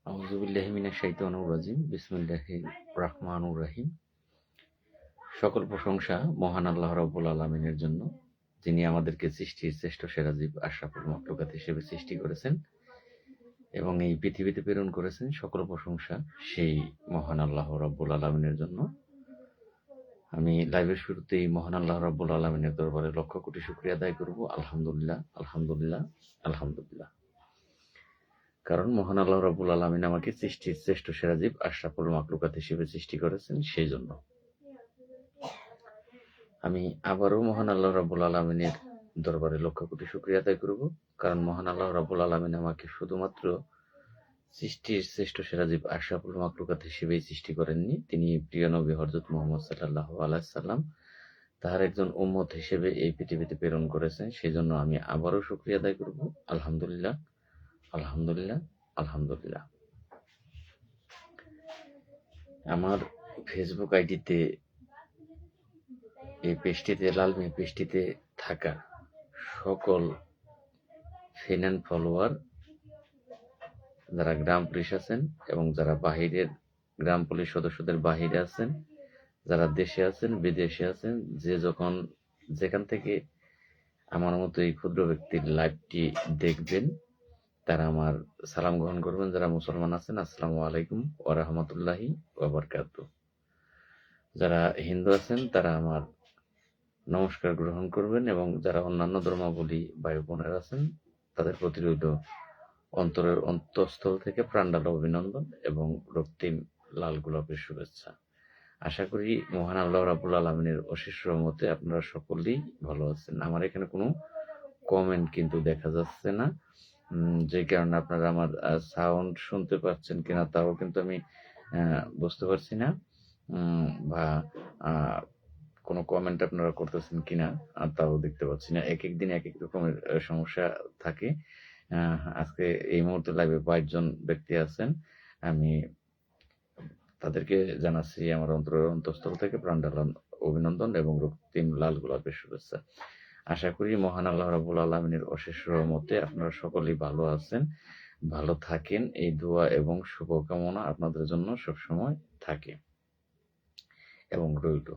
আউযু বিল্লাহি মিনাশ শাইতানির রাজিম। বিসমিল্লাহির রহমানির রহিম। সকল প্রশংসা মহান আল্লাহ রাব্বুল আলামিনের জন্য, যিনি আমাদেরকে সৃষ্টির শ্রেষ্ঠ সেরা জীব আশরাফুল মাখলুকাত হিসেবে সৃষ্টি করেছেন এবং এই পৃথিবীতে প্রেরণ করেছেন। সকল প্রশংসা সেই মহান আল্লাহ রাব্বুল আলামিনের জন্য। আমি লাইভের শুরুতেই মহান আল্লাহ রাব্বুল আলামিনের দরবারে লক্ষ কোটি শুকরিয়া আদায় করব। আলহামদুলিল্লাহ, আলহামদুলিল্লাহ, আলহামদুলিল্লাহ। কারণ মহান আল্লাহ রাব্বুল আলামিন আমাকে সৃষ্টির শ্রেষ্ঠ সেরা জীব আশরাফুল মাখলুকাত হিসেবে সৃষ্টি করেছেন, সেই জন্য আমি আবারও মহান আল্লাহ রাব্বুল আলামিনের দরবারে লক্ষ কোটি শুকরিয়া আদায় করব। কারণ মহান আল্লাহ রাব্বুল আলামিন আমাকে শুধুমাত্র সৃষ্টির শ্রেষ্ঠ সেরা জীব আশরাফুল মাখলুকাত হিসেবেই সৃষ্টি করেননি, তিনি প্রিয় নবী হযরত মুহাম্মদ সাল্লাল্লাহু আলাইহি সাল্লাম তার একজন উম্মত হিসেবে এই পৃথিবীতে প্রেরণ করেছেন। সেই জন্য আমি আবারও শুকরিয়া আদায় করব। আলহামদুলিল্লাহ, আলহামদুলিল্লাহ, আলহামদুলিল্লাহ। আমার ফেসবুক আইডিতে, এই পেজটিতে, লাল মেয়ে পেজটিতে থাকা সকল ফ্যান অ্যান্ড ফলোয়ার, যারা গ্রাম পুলিশ আছেন এবং যারা বাহিরের গ্রাম পুলিশ সদস্যদের বাহিরে আছেন, যারা দেশে আছেন, বিদেশে আছেন, যে যখন যেখান থেকে আমার মতো এই ক্ষুদ্র ব্যক্তির লাইভটি দেখবেন, তারা আমার সালাম গ্রহণ করবেন। যারা মুসলমান আছেন, আসসালামু আলাইকুম ওয়া রাহমাতুল্লাহি ওয়া বারাকাতুহু। যারা হিন্দু আছেন, তারা আমার নমস্কার গ্রহণ করবেন এবং যারা অন্যান্য ধর্মাবলী ভাই বোনেরা আছেন, তাদের প্রতি রইল অন্তরের অন্তঃস্থল থেকে প্রাণঢালা অভিনন্দন এবং রক্তিম লাল গোলাপের শুভেচ্ছা। আশা করি মহান আল্লাহ রাব্বুল আলামিনের অশেষ রহমতে আপনারা সকলেই ভালো আছেন। আমার এখানে কোনো কমেন্ট কিন্তু দেখা যাচ্ছে না, যে কারণে আপনারা আমার সাউন্ড শুনতে পাচ্ছেন কিনা তাও কিন্তু আমি বুঝতে পারছি না, বা কোনো কমেন্ট আপনারা করতেছেন কিনা তাও দেখতে পাচ্ছি না। এক এক দিন এক এক রকমের সমস্যা থাকে। আজকে এই মুহূর্তে লাইভে 22 জন ব্যক্তি আছেন। আমি তাদেরকে জানাচ্ছি আমার অন্তরের অন্তঃস্থল থেকে প্রাণঢালা অভিনন্দন এবং রক্তিম লাল গোলাপের শুভেচ্ছা। আশা করি মহান আল্লাহ রাব্বুল আলামিনের অশেষ রহমতে আপনারা সকলেই ভালো আছেন, ভালো থাকেন। এই দোয়া এবং শুভকামনা আপনাদের জন্য সবসময় থাকে এবং রইল।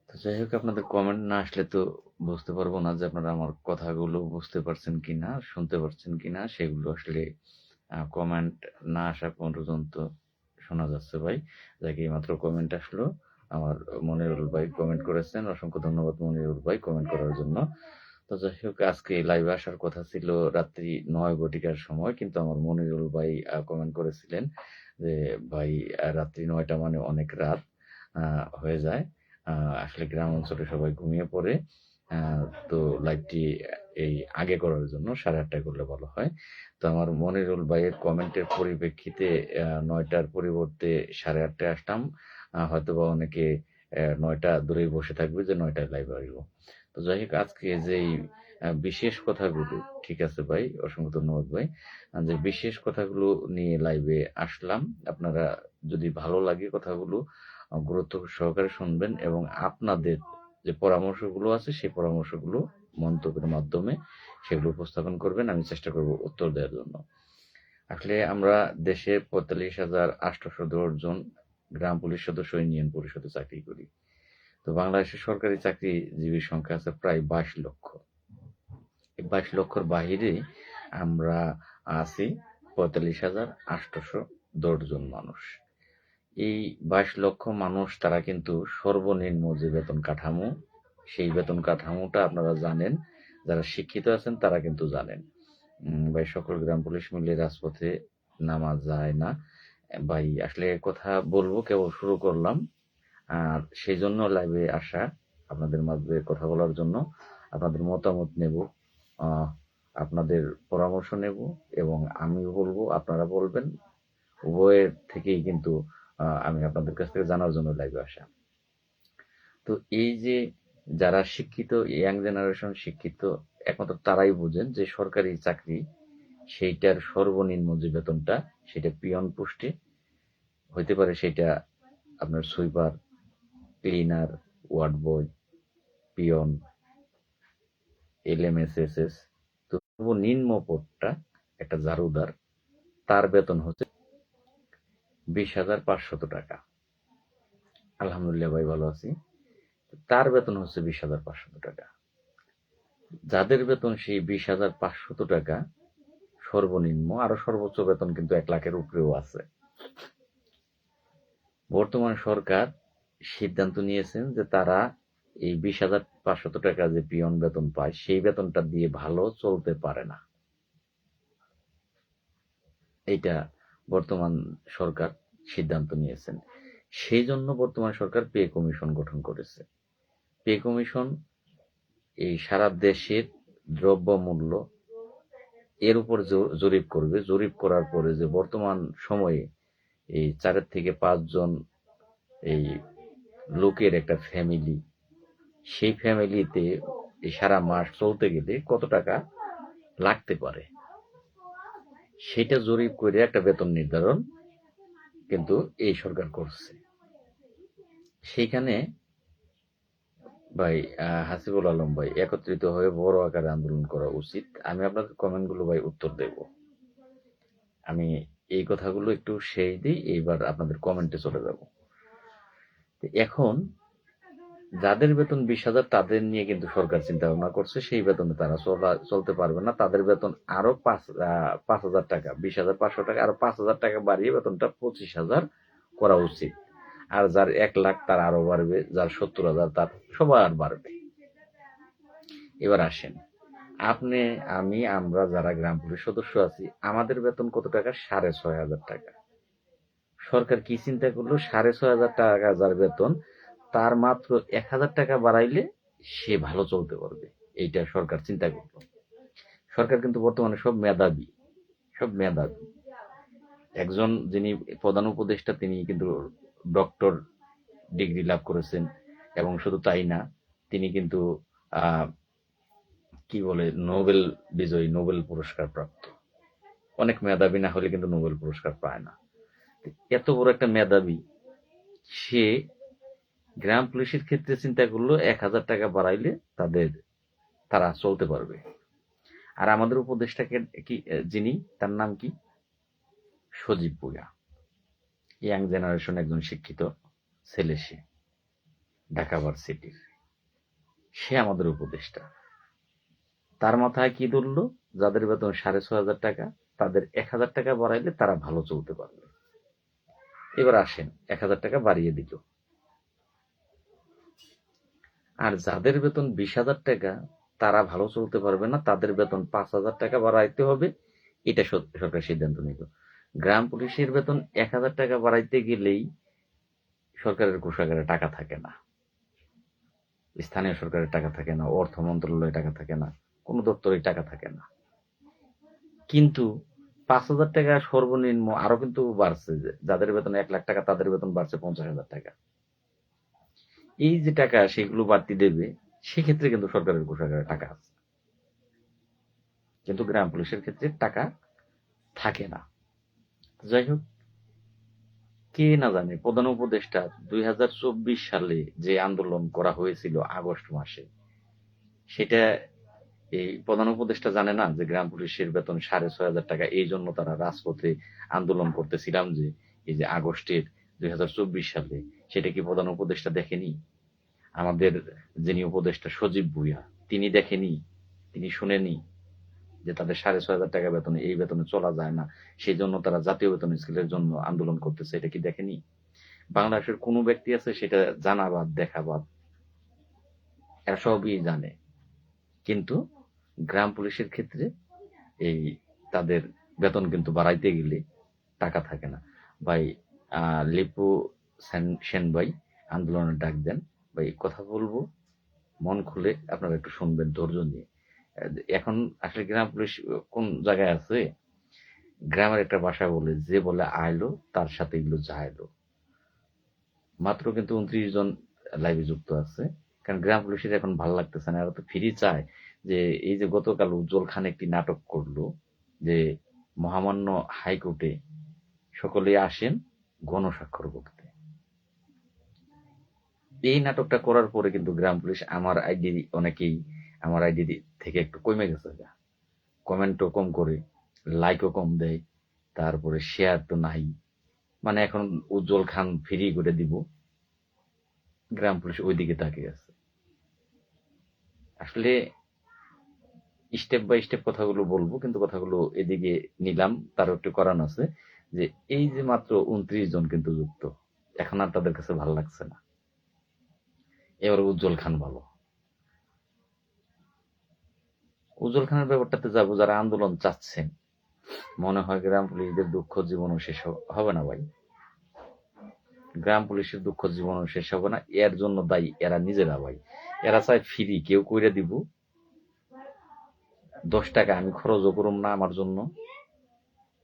তো যাই হোক, আপনাদের কমেন্ট না আসলে তো বুঝতে পারবো না যে আপনারা আমার কথাগুলো বুঝতে পারছেন কিনা, শুনতে পারছেন কিনা। সেগুলো আসলে কমেন্ট না আসা পর্যন্ত শোনা যাচ্ছে। ভাই, যাকে মাত্র কমেন্ট আসলো, আমার মনিরুল ভাই কমেন্ট করেছেন, অসংখ্য ধন্যবাদ মনিরুল ভাই কমেন্ট করার জন্য। তো যাই হোক, আজকে লাইভে আসার কথা ছিল রাত্রি 9 ঘটিকার সময়, কিন্তু আমার মনিরুল ভাই কমেন্ট করেছিলেন যে ভাই রাত্রি 9টা মানে অনেক রাত হয়ে যায়, আসলে গ্রাম অঞ্চলে সবাই ঘুমিয়ে পড়ে, তো লাইভটি এই আগে করার জন্য 8:30টায় করলে ভালো হয়। তো আমার মনিরুল ভাইয়ের কমেন্টের পরিপ্রেক্ষিতে 9টার পরিবর্তে 8:30টায় আসলাম। হয়তোবা অনেকে 9টা দূরেই বসে থাকবে যে 9টায় লাইভ আসবো। তো যাই হোক, আজকে যেই বিশেষ কথাগুলো, ঠিক আছে ভাই, অসংখ্য ধন্যবাদ ভাই, যে বিশেষ কথাগুলো নিয়ে লাইভে আসলাম। আপনারা যদি ভালো লাগে কথাগুলো গুরুত্ব সহকারে শুনবেন এবং আপনাদের যে পরামর্শগুলো আছে সেই পরামর্শগুলো মন্তব্যের মাধ্যমে সেগুলো উপস্থাপন করবেন। আমি চেষ্টা করব উত্তর দেওয়ার জন্য। আসলে আমরা দেশে 45,810 জন গ্রাম পুলিশ সদস্য ইউনিয়ন পরিষদে চাকরি করি। তো বাংলাদেশের সরকারি চাকরিজীবীর সংখ্যা আছে প্রায় 22 লক্ষ। এই 22 লক্ষর বাহিরে আমরা আছি 45,810 জন মানুষ। এই 22 লক্ষ মানুষ, তারা কিন্তু সর্বনিম্ন যে বেতন কাঠামো, সেই বেতন কাঠামোটা আপনারা জানেন, যারা শিক্ষিত আছেন তারা কিন্তু জানেন। ভাই, সকল গ্রাম পুলিশ মিলে রাজপথে নামা যায় না ভাই। আসলে কথা বলবো, কেবল শুরু করলাম, আর সেই জন্য লাইভে আসা, আপনাদের মাঝে কথা বলার জন্য, আপনাদের মতামত নেব, আপনাদের পরামর্শ নেব এবং আমি বলবো, আপনারা বলবেন, উভয়ের থেকেই কিন্তু আমি আপনাদের কাছ থেকে জানার জন্য লাইভে আসা। তো এই যে যারা শিক্ষিত, ইয়াং জেনারেশন শিক্ষিত, একমাত্র তারাই বুঝেন যে সরকারি চাকরি সেইটার সর্বনিম্ন যে বেতনটা, সেটা পিয়ন পোস্টে হইতে পারে, সেটা আপনার sweeper, cleaner, ward boy, peon, এলএমএসএসএস, তো সর্বনিম্ন পদটা একটা জারুদার, তার বেতন হচ্ছে 20,500 টাকা। আলহামদুলিল্লাহ ভাই ভালো আছি। তার বেতন হচ্ছে 20,500 টাকা। যাদের বেতন সেই 20,500 টাকা সর্বনিম্ন, আরো সর্বোচ্চ বেতন কিন্তু 1 লাখের উপরেও আছে। বর্তমান সরকার সিদ্ধান্ত নিয়েছেন যে তারা এই 20,500 টাকা যে পিয়ন বেতন পায় সেই বেতনটা দিয়ে ভালো চলতে পারে না। এইটা বর্তমান সরকার সিদ্ধান্ত নিয়েছেন। সেই জন্য বর্তমান সরকার পে কমিশন গঠন করেছে। পে কমিশন এই সারা দেশের দ্রব্যমূল্য এর উপর জরিপ করবে। জরিপ করার পরে যে বর্তমান সময়ে এই 4 থেকে 5 জন এই লোকের একটা ফ্যামিলি, সেই ফ্যামিলিতে এই সারা মাস চলতে গেলে কত টাকা লাগতে পারে সেটা জরিপ করে একটা বেতন নির্ধারণ কিন্তু এই সরকার করছে। সেইখানে ভাই হাসিবুল আলম ভাই, একত্রিত হয়ে বড় আকারে আন্দোলন করা উচিত। আমি আপনাদের কমেন্টগুলো ভাই উত্তর দেব। আমি এই কথাগুলো একটু শেষ দিই, এইবার আপনাদের কমেন্টে চলে যাব। এখন যাদের বেতন 20,000 তাদের নিয়ে কিন্তু সরকার চিন্তা ভাবনা করছে, সেই বেতনে তারা চলতে পারবে না। তাদের বেতন আরো 5,000 টাকা, 20,500 টাকা, আরো 5,000 টাকা বাড়িয়ে বেতনটা 25,000 করা উচিত। আর যার 1 লাখ তার আরো বাড়বে, যার 70,000 তার সবার বাড়বে। এবার আসেন, আপনি, আমি, আমরা যারা গ্রাম পুলিশ সদস্য আছি, আমাদের বেতন কত টাকা? 6,500 টাকা। সরকার কি চিন্তা করলো? 6,500 টাকা যার বেতন, তার মাত্র 1,000 টাকা বাড়াইলে সে ভালো চলতে পারবে, এইটা সরকার চিন্তা করলো। সরকার কিন্তু বর্তমানে সব মেধাবী। একজন যিনি প্রধান উপদেষ্টা তিনি কিন্তু ডক্টর ডিগ্রি লাভ করেছেন, এবং শুধু তাই না, তিনি কিন্তু কি বলে নোবেল বিজয়ী, নোবেল পুরস্কার প্রাপ্ত। অনেক মেধাবী না হলে কিন্তু নোবেল পুরস্কার পায় না। এত বড় একটা মেধাবী, সে গ্রাম পুলিশের ক্ষেত্রে চিন্তা করলো 1,000 টাকা বাড়াইলে তারা চলতে পারবে। আর আমাদের উপদেষ্টাকে কি, যিনি, তার নাম কি? সজীব ভুঁইয়া। ইয়াং জেনারেশন একজন শিক্ষিত ছেলে, সে ঢাকা ভার্সিটির, সে আমাদের উপদেষ্টা। তার মাথায় কি ধরলো? যাদের বেতন 6,500 টাকা তাদের 1,000 টাকা বাড়াইলে তারা ভালো চলতে পারবে। এবার আসেন, 1,000 টাকা বাড়িয়ে দিল। আর যাদের বেতন 20,000 টাকা তারা ভালো চলতে পারবে না, তাদের বেতন 5,000 টাকা বাড়াইতে হবে। এটা সরকার সিদ্ধান্ত নিল। গ্রাম পুলিশের বেতন 1,000 টাকা বাড়াইতে গেলেই সরকারের কোষাগারে টাকা থাকে না, স্থানীয় সরকারের টাকা থাকে না, অর্থ মন্ত্রণালয়ে টাকা থাকে না, কোনো দপ্তরে টাকা থাকে না। কিন্তু 5,000 টাকা সর্বনিম্ন আরো কিন্তু বাড়ছে। যাদের বেতন 1 লাখ টাকা তাদের বেতন বাড়ছে 50,000 টাকা। এই যে টাকা সেগুলো বাড়তি দেবে, সেক্ষেত্রে কিন্তু সরকারের কোষাগারে টাকা আছে, কিন্তু গ্রাম পুলিশের ক্ষেত্রে টাকা থাকে না। যাই হোক, কে না জানে প্রধান উপদেষ্টা 2024 সালে যে আন্দোলন করা হয়েছিল আগস্ট মাসে, সেটা এই প্রধান উপদেষ্টা জানে না যে গ্রাম পুলিশের বেতন 6,500 টাকা? এই জন্য তারা রাজপথে আন্দোলন করতেছিলাম যে এই যে আগস্টের 2024 সালে, সেটা কি প্রধান উপদেষ্টা দেখেনি? আমাদের যিনি উপদেষ্টা সজীব ভুঁইয়া, তিনি দেখেনি? তিনি শুনেনি যে তাদের 6,500 টাকা বেতনে, এই বেতনে চলা যায় না, সেই জন্য তারা জাতীয় বেতন স্কেলের জন্য আন্দোলন করতেছে? এটা কি দেখেনি? বাংলাদেশের কোনো ব্যক্তি আছে সেটা জানা বাদ, দেখা বাদ, এরা সবই জানে। কিন্তু গ্রাম পুলিশের ক্ষেত্রে এই তাদের বেতন কিন্তু বাড়াইতে গেলে টাকা থাকে না। ভাই লিপু সেন ভাই আন্দোলনের ডাক দেন ভাই, কথা বলবো, মন খুলে আপনারা একটু শুনবেন ধৈর্য নিয়ে। এখন আসলে গ্রাম পুলিশ কোন জায়গায় আছে? গ্রামের একটা ভাষা বলে, যে বলে আইলো তার সাথে এগুলো যাইলো। মাত্র কিন্তু 29 জন লাইভে যুক্ত আছে, কারণ গ্রাম পুলিশের এখন ভালো লাগতেছে না। এরা তো ফ্রি চায়। যে এই যে গতকাল উজ্জ্বল খান একটি নাটক করলো যে মহামান্য হাইকোর্টে সকলেই আসেন গণস্বাক্ষর করতে, এই নাটকটা করার পরে কিন্তু গ্রাম পুলিশ, আমার আইডি থেকে একটু কমে গেছে। কমেন্টও কম করে, লাইকও কম দেয়, তারপরে শেয়ার তো নাই। মানে এখন উজ্জ্বল খান ফ্রি করে দিব, গ্রাম পুলিশ ওইদিকে তাকিয়ে আছে। আসলে স্টেপ বাই স্টেপ কথাগুলো বলবো, কিন্তু কথাগুলো এদিকে নিলাম, তারও একটু করান আছে যে এই যে মাত্র 29 জন কিন্তু যুক্ত, এখন আর তাদের কাছে ভালো লাগছে না। এবার উজ্জ্বল খান ভালো, উজ্জ্বল খানের ব্যাপারটাতে যাবো। যারা আন্দোলন চাচ্ছেন, মনে হয় গ্রাম পুলিশদের দুঃখ জীবনও শেষ হবে না ভাই। গ্রাম পুলিশের দুঃখ জীবনও শেষ হবে না, এর জন্য দায়ী এরা নিজেরা ভাই। এরা চায় ফ্রি কেউ কইরা দিব, 10 টাকা আমি খরচও করুম না আমার জন্য,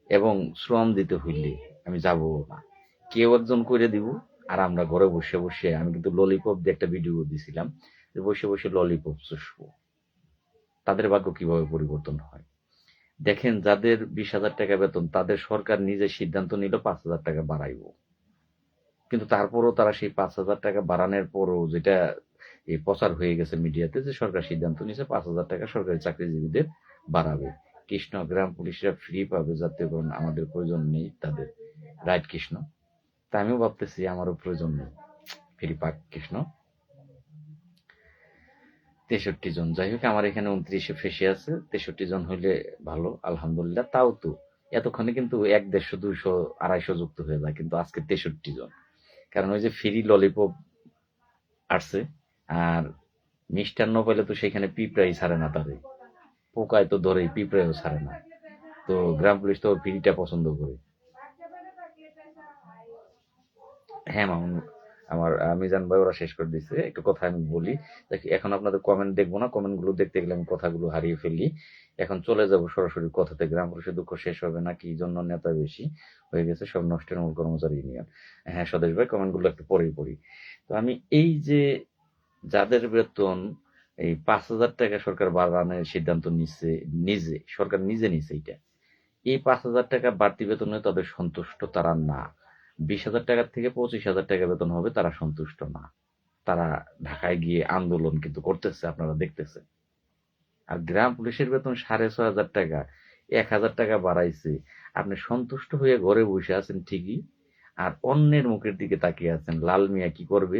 এবং শ্রম দিতে হইলে আমি যাবো না, কেউ একজন করে দিব। আর আমরা ঘরে বসে বসে, আমি কিন্তু ললিপপ দিয়ে একটা ভিডিও দিছিলাম যে বসে বসে ললিপপ চুষবো। তাদের ভাগ্য কিভাবে পরিবর্তন হয় দেখেন। যাদের 20,000 টাকা বেতন, তাদের সরকার নিজে সিদ্ধান্ত নিল 5,000 টাকা বাড়াইবো, কিন্তু তারপরও তারা সেই 5,000 টাকা বাড়ানোর পরও, যেটা এই প্রচার হয়ে গেছে মিডিয়াতে, যে সরকার সিদ্ধান্ত নিয়েছে 5,000 টাকা সরকারি চাকরিজীবীদের বাড়াবে। কৃষ্ণ গ্রাম পুলিশরা ফ্রি পাবে জাতীয়করণ, আমাদের প্রয়োজন নেই তাদের। রাইট কৃষ্ণ, তা আমিও ভাবতেছি আমারও প্রয়োজন নেই, ফ্রি পাক কৃষ্ণ। 63 জন, যাই হোক আমার এখানে 29-এ ফেসে আছে, 63 জন হইলে ভালো আলহামদুলিল্লাহ। তাও তো এতক্ষণে কিন্তু 100, 150, 200, 250 যুক্ত হয়ে যায়, কিন্তু আজকে 63 জন। কারণ ওই যে ফ্রি ললিপপ আসছে, আর মিষ্টান্ন পেলে তো সেখানে পিঁপড়াই ছাড়ে না, তাদের পোকায় তো ধরেই, পিঁপড়াও ছাড়ে না। তো গ্রাম পুলিশ তো ফ্রিটা পছন্দ করে। হ্যাঁ মামুন, আমার মিজান ভাই ওরা শেষ করে দিচ্ছে। একটু কথা আমি বলি, দেখি এখন আপনাদের কমেন্ট দেখবো না, কমেন্ট গুলো দেখতে গেলে আমি কথাগুলো হারিয়ে ফেলি। এখন চলে যাব সরাসরি কথাতে। গ্রাম পুলিশের দুঃখ শেষ হবে না, কি জন্য নেতা বেশি হয়ে গেছে, সব নষ্টের মূল কর্মচারী ইউনিয়ন। হ্যাঁ স্বদেশ ভাই, কমেন্ট গুলো একটু পরেই পড়ি। তো আমি এই যে যাদের বেতন এই 5,000 টাকা সরকার বাড়ানোর সিদ্ধান্ত নিচ্ছে, নিজে সরকার নিজে নিচ্ছে, এইটা এই 5,000 টাকা বাড়তি বেতনে তাদের সন্তুষ্ট তারা না। 20,000 টাকার থেকে 25,000 টাকা বেতন হবে, তারা সন্তুষ্ট না। তারা ঢাকায় গিয়ে আন্দোলন কিন্তু করতেছে, আপনারা দেখতেছেন। আর গ্রাম পুলিশের বেতন 6,500 টাকা, 1,000 টাকা বাড়াইছে। আপনি সন্তুষ্ট হয়ে ঘরে বসে আছেন ঠিকই, আর অন্যের মুখের দিকে তাকিয়ে আছেন। লাল মিয়া কি করবে,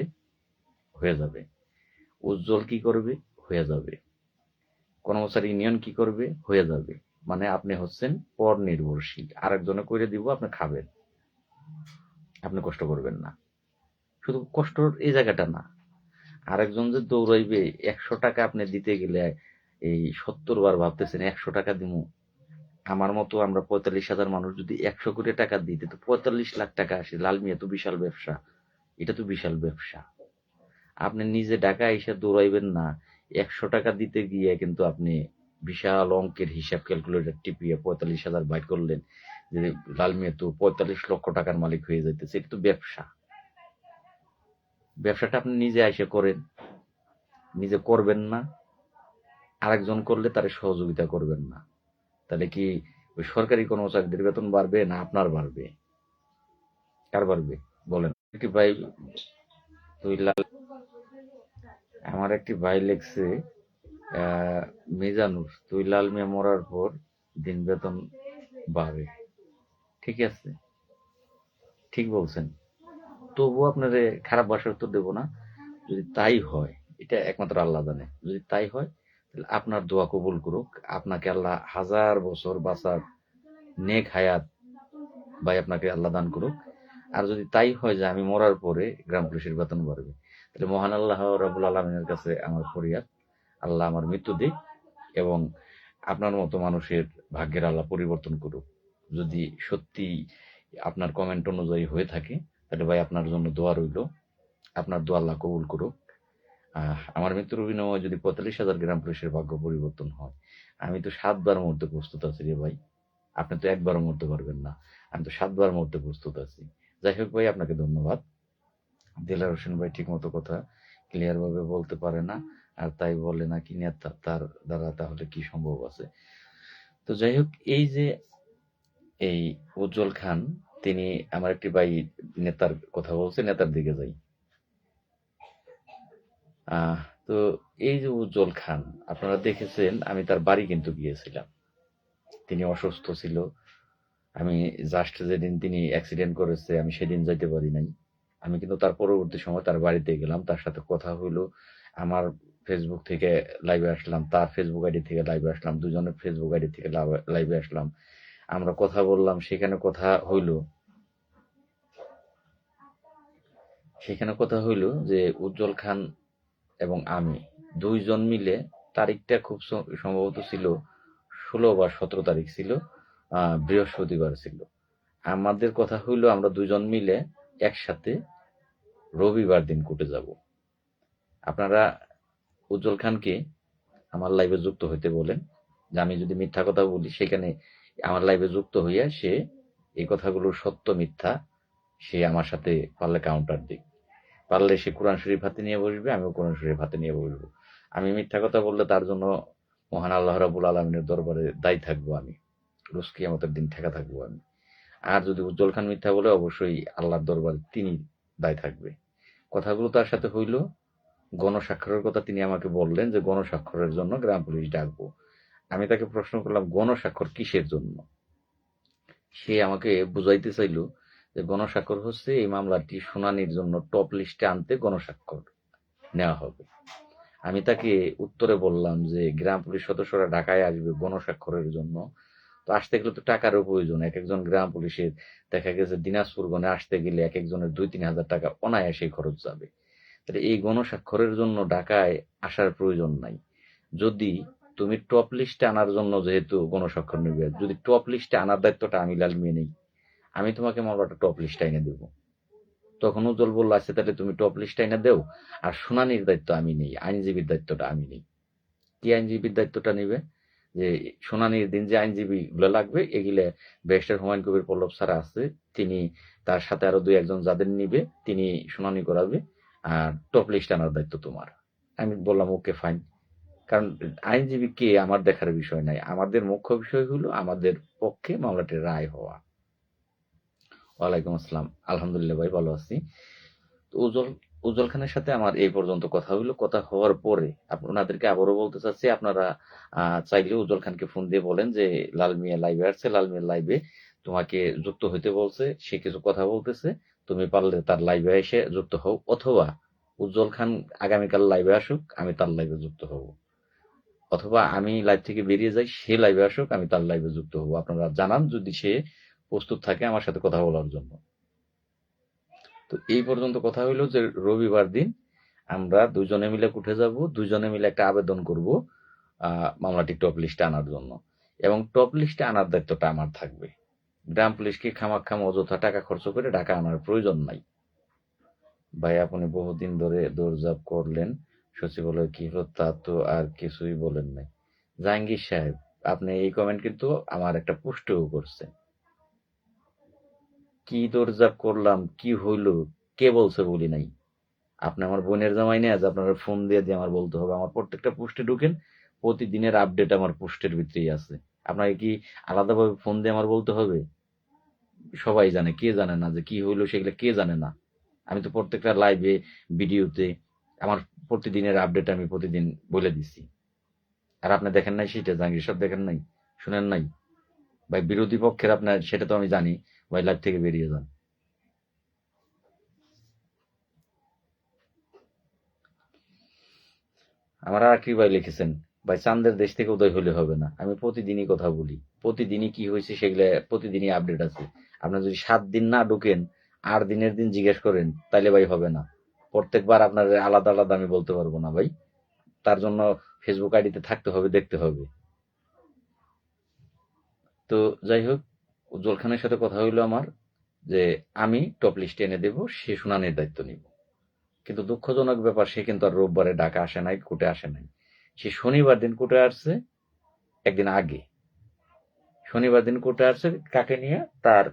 হয়ে যাবে। উজ্জ্বল কি করবে, হয়ে যাবে। কর্মচারী ইউনিয়ন কি করবে, হয়ে যাবে। মানে আপনি হচ্ছেন পর নির্ভরশীল, আরেকজনে করে দিব, আপনি খাবেন, আপনি কষ্ট করবেন না। শুধু কষ্টর এই জায়গাটা না, আরেকজন যে দৌড়াইবে 100 টাকা আপনি দিতে গেলে এই 70 বার ভাবতেছেন 100 টাকা দিব। আমার মতো আমরা 45,000 মানুষ যদি 100 কোটি টাকা দিতে, তো 45 লাখ টাকা আসে। লাল মিয়া তো বিশাল ব্যবসা, এটা তো বিশাল ব্যবসা। আপনি নিজে ঢাকা এসে দৌড়াইবেন না, 100 টাকা দিতে গিয়ে কিন্তু আপনি বিশাল অঙ্কের হিসাব ক্যালকুলেটর টিপিয়ে 45,000 বাইর করলেন, যে লাল মিয়া তো 45 লক্ষ টাকার মালিক হয়ে যাইতেছে। এটা তো ব্যবসা। ব্যবসাটা আপনি নিজে এসে করেন, নিজে করবেন না, আরেকজন করলে তার সহযোগিতা করবেন না। তাহলে কি ওই সরকারি কর্মচারীদের বেতন বাড়বে না আপনার বাড়বে? কার বাড়বে বলেন? একটি ভাই, তুই লাল, আমার একটি ভাই লেখছে মিজানুর, তুই লাল মিয়া মরার পর দিন বেতন বাড়ে। ঠিক আছে, ঠিক বলছেন, তবু আপনারে খারাপ ভাষার উত্তর দেবো না। যদি তাই হয়, এটা একমাত্র আল্লাহ জানে, যদি তাই হয় তাহলে আপনার দোয়া কবুল করুক, আপনাকে আল্লাহ 1000 বছর বাঁচার নেক হায়াত ভাই আপনাকে আল্লাহ দান করুক। আর যদি তাই হয় যে আমি মরার পরে গ্রাম পুলিশের বেতন বাড়বে, তাহলে মহান আল্লাহ রাব্বুল আলামিনের কাছে আমার ফরিয়াদ, আল্লাহ আমার মৃত্যু দিক, এবং আপনার মতো মানুষের ভাগ্যের আল্লাহ পরিবর্তন করুক। যদি সত্যি আপনার কমেন্ট অনুযায়ী হয়ে থাকে, তাহলে ভাই আপনার জন্য দোয়া রইল, আপনার দোয়া আল্লাহ কবুল করুক। আমার মৃত্যুর বিনিময়ে যদি 45,000 গ্রাম পুলিশের ভাগ্য পরিবর্তন হয়, আমি তো 7 বার মরতে প্রস্তুত আছি রে ভাই। আপনি তো একবারও মরতে পারবেন না, আমি তো 7 বার মরতে প্রস্তুত আছি। যাই হোক ভাই, আপনাকে ধন্যবাদ। দেলার হোসেন ভাই ঠিক মতো কথা ক্লিয়ার ভাবে বলতে পারে না, আর তাই বলে নাকি নেতা, তার দ্বারা তাহলে কি সম্ভব আছে? তো যাই হোক, এই যে এই উজ্জ্বল খান, তিনি আমার একটি ভাই নেতার কথা বলছে, নেতার দিকে যাই। তো এই যে উজ্জ্বল খান, আপনারা দেখেছেন আমি তার বাড়ি কিন্তু গিয়েছিলাম। তিনি অসুস্থ ছিল। আমি জাস্ট যেদিন তিনি অ্যাক্সিডেন্ট করেছে আমি সেদিন যাইতে পারি নাই। আমি কিন্তু তার পরবর্তী সময় তার বাড়িতে গেলাম, তার সাথে কথা হইলো। আমার ফেসবুক থেকে লাইভে আসলাম, তার ফেসবুক আইডি থেকে লাইভে আসলাম, দুজনের ফেসবুক আইডি থেকে লাইভে আসলাম। আমরা কথা বললাম, সেখানে কথা হইল যে উজ্জ্বল খান এবং আমি দুইজন মিলে, তারিখটা খুব সম্ভবত ছিল 16 বা 17 তারিখ ছিল, বৃহস্পতিবার ছিল। আমাদের কথা হইল আমরা দুজন মিলে একসাথে রবিবার দিন কোর্টে যাব। আপনারা উজ্জ্বল খানকে আমার লাইভে যুক্ত হইতে বলেন, যে আমি যদি মিথ্যা কথা বলি সেখানে আমার লাইভে যুক্ত হইয়া সে এই কথাগুলো সত্য মিথ্যা সে আমার সাথে পারলে কাউন্টার দিক। পারলে সে কোরআন শরীফ হাতে নিয়ে বসবে, আমিও কোরআন শরীফ হাতে নিয়ে বসবো। আমি মিথ্যা কথা বললে তার জন্য মহান আল্লাহ রাব্বুল আলামিনের দরবারে দায়ী থাকবো, আমি রোজ কিয়ামতের দিন ঠেকা থাকবো আমি। আর যদি উজ্জ্বল খান মিথ্যা বলে, অবশ্যই আল্লাহর দরবারে তিনি দায়ী থাকবে। কথাগুলো তার সাথে হইল। গণস্বাক্ষরের কথা তিনি আমাকে বললেন যে গণস্বাক্ষরের জন্য গ্রাম পুলিশ ডাকবো। আমি তাকে প্রশ্ন করলাম গণস্বাক্ষর কিসের জন্য? সে আমাকে বুঝাইতে চাইল যে গণস্বাক্ষর হচ্ছে এই মামলাটি শুনানির জন্য টপ লিস্টে আনতে গণস্বাক্ষর নেওয়া হবে। আমি তাকে উত্তরে বললাম যে গ্রাম পুলিশ সদস্যরা ঢাকায় আসবে গণস্বাক্ষরের জন্য, তো আসতে গেলে তো টাকারও প্রয়োজন। এক একজন গ্রাম পুলিশের দেখা গেছে দিনাজপুর গণে আসতে গেলে এক একজনের 2-3 হাজার টাকা অনায়াসেই খরচ যাবে। তাহলে এই গণস্বাক্ষরের জন্য ঢাকায় আসার প্রয়োজন নাই। যদি তুমি টপ লিস্টে আনার জন্য যেহেতু গণস্বাক্ষর নেবে, যদি টপ লিস্টে আনার দায়িত্বটা আমি লালমিয়া নেই, আমি তোমাকে মামলাটা টপ লিস্টে এনে দেবো। তখন উজ্জ্বল বলল আচ্ছা তাহলে তুমি টপ লিস্টে এনে দেও, আর শুনানির দায়িত্ব আমি নেই, আইনজীবীর দায়িত্বটা আমি নেই। কি আইনজীবীর দায়িত্বটা নিবে? যে শুনানির দিন যে আইনজীবী গুলো লাগবে এগুলো ব্যারিস্টার হুমায়ুন কবির পল্লব স্যার আছে, তিনি তার সাথে আরো 2-1 যাদের নিবে তিনি শুনানি করাবে, আর টপ লিস্ট আনার দায়িত্ব তোমার। আমি বললাম ওকে ফাইন। কারণ আইনজীবী কে আমার দেখার বিষয় নাই, আমাদের মুখ্য বিষয় হলো আমাদের পক্ষে মামলাটির রায় হওয়া। ওয়ালাইকুম আসসালাম, আলহামদুলিল্লাহ ভাই ভালো আছি। তো উজ্জ্বল খানের সাথে আমার এই পর্যন্ত কথা হইলো। কথা হওয়ার পরে আপনাদেরকে আবারও বলতে চাচ্ছি, আপনারা চাইলে উজ্জ্বল খানকে ফোন দিয়ে বলেন যে লাল মিয়া লাইভে আসছে, লাল মিয়া লাইভে তোমাকে যুক্ত হইতে বলছে, সে কিছু কথা বলতেছে, তুমি পারলে তার লাইভে এসে যুক্ত হও, অথবা উজ্জ্বল খান আগামীকাল লাইভে আসুক, আমি তার লাইভে যুক্ত হব, অথবা আমি লাইভ থেকে বেরিয়ে যাই, সে লাইভে আসুক, আমি তার লাইভে যুক্ত হব। আপনারা জানান যদি সে প্রস্তুত থাকে আমার সাথে কথা বলার জন্য। তো এই পর্যন্ত কথা হইলো যে রবিবার দিন আমরা দুজনে মিলে উঠে যাব, দুজনে মিলে একটা আবেদন করব মামলাটি টপ লিস্টে আনার জন্য, এবং টপ লিস্টে আনার দায়িত্বটা আমার থাকবে। গ্রাম পুলিশকে খামাখাম অযথা টাকা খরচ করে ঢাকা আনার প্রয়োজন নাই। ভাই আপনি বহুদিন ধরে দৌড়ঝাঁপ করলেন, সচিবালয় কি হলো তা তো আর কিছুই বলেন নাই। জাহাঙ্গীর সাহেব, আপনি এই কমেন্ট কিন্তু আমার একটা পোস্টেও করছেন। কি দৌড়ঝাঁপ করলাম, কি হইল, কে বলছে বলি নাই। আপনি আমার বোনের জামাই নিয়ে আজ আপনারা ফোন দিয়ে আমার বলতে হবে। আমার প্রত্যেকটা পোস্টে ঢুকেন, প্রতিদিনের আপডেট আমার পোস্টের ভিতরেই আছে। আপনাকে কি আলাদাভাবে ফোন দিয়ে আমার বলতে হবে? সবাই জানে, কে জানে না যে কি হইলো সেগুলো কে জানে না? আমি তো প্রত্যেকটা লাইভে ভিডিওতে আমার প্রতিদিনের আপডেট আমি প্রতিদিন বলে দিছি। আর আপনি দেখেন নাই সেটা? জাহাঙ্গীর সব দেখেন নাই, শুনেন নাই? ভাই বিরোধী পক্ষের আপনার সেটা তো আমি জানি, ভাই লাইভ থেকে বেরিয়ে যান। আমার আর কি ভাই লিখেছেন, ভাই চান্দের দেশ থেকে উদয় হলে হবে না। আমি প্রতিদিনই কথা বলি, প্রতিদিনই কি হয়েছে সেগুলো প্রতিদিনই আপডেট আছে। আপনার যদি 7 দিন না ঢুকেন, 8 দিনের দিন জিজ্ঞেস করেন, তাইলে ভাই হবে না। প্রত্যেকবার আপনার আলাদা আলাদা আমি বলতে পারবো না ভাই, তার জন্য ফেসবুক আইডিতে থাকতে হবে, দেখতে হবে। তো যাই হোক, উজ্জ্বল খানের সাথে কথা হইলো আমার যে আমি টপ লিস্টে এনে দেব, সে শুনানির দায়িত্ব নিব। কিন্তু দুঃখজনক ব্যাপার, সে কিন্তু আর রোববারে ঢাকা আসে নাই, কোর্টে আসে নাই। সে শনিবার দিন কোর্টে আসছে, একদিন আগে। শনিবার দিন কোর্টে আসছে কাকে নিয়ে? তার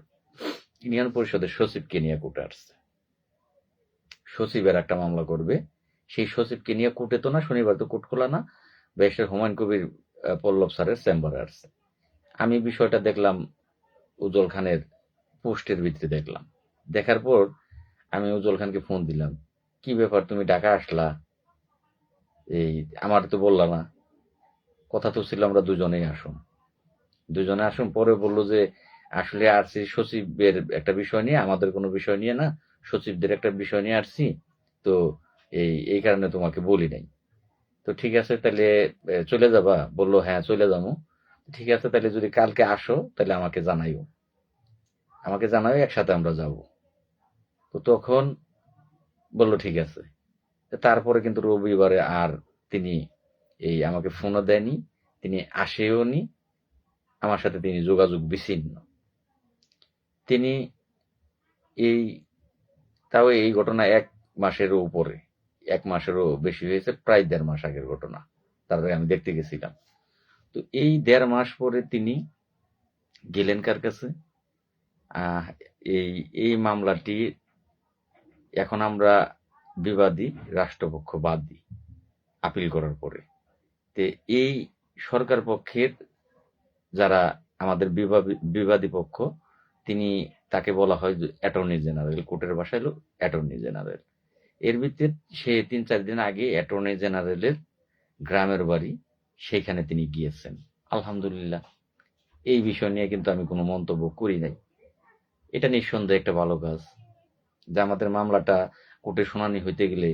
ইউনিয়ন পরিষদের সচিবকে নিয়ে কোর্টে আসছে। সচিবের একটা মামলা করবে, সেই সচিবকে নিয়ে কোর্টে তো না, শনিবার তো কোর্ট খোলা না, ব্যারিস্টার হুমায়ুন কবির পল্লব স্যারের চেম্বারে আসছে। আমি বিষয়টা দেখলাম উজ্জ্বল খানের পোস্টের ভিত্তিতে দেখলাম। দেখার পর আমি উজ্জ্বল খানকে ফোন দিলাম, কি ব্যাপার তুমি ঢাকা আসলা, এই আমার তো বললা না, কথা তো ছিল আমরা দুজনেই আসুন। দুজনে আসুন পরে বললো যে আসলে আসছি সচিবের একটা বিষয় নিয়ে, আমাদের কোনো বিষয় নিয়ে না, সচিবদের একটা বিষয় নিয়ে আসছি, তো এই কারণে তোমাকে বলি নাই। তো ঠিক আছে তাহলে চলে যাবা? বললো হ্যাঁ চলে যাবো। ঠিক আছে তাহলে যদি কালকে আসো তাহলে আমাকে জানাও, একসাথে আমরা যাব। তো তখন বললো ঠিক আছে। তারপরে কিন্তু রবিবারে আর তিনি আমাকে ফোনও দেয়নি, তিনি আসেও নি, আমার সাথে তিনি যোগাযোগ বিচ্ছিন্ন। তিনি এই তাও এই ঘটনা 1 মাসেরও উপরে, 1 মাসেরও বেশি হয়েছে, প্রায় 1.5 মাস আগের ঘটনা। তারপরে আমি দেখতে গেছিলাম। তো এই 1.5 মাস পরে তিনি গেলেন কার কাছে? আহ, এই এই মামলাটি এখন আমরা বিবাদী, রাষ্ট্রপক্ষ বাদী আপিল করার পরে। তে এই সরকার পক্ষের যারা আমাদের বিবাদী পক্ষ, তাকে বলা হয় অ্যাটর্নি জেনারেল, কোর্টের ভাষায় হলো অ্যাটর্নি জেনারেল। এর ভিত্তিতে সে 3-4 দিন আগে অ্যাটর্নি জেনারেলের গ্রামের বাড়ি, সেখানে তিনি গিয়েছেন। আলহামদুলিল্লাহ, এই বিষয় নিয়ে কিন্তু আমি কোনো মন্তব্য করি নাই। এটা নিঃসন্দেহে একটা ভালো কাজ, যে আমাদের মামলাটা কোর্টে শুনানি হইতে গেলে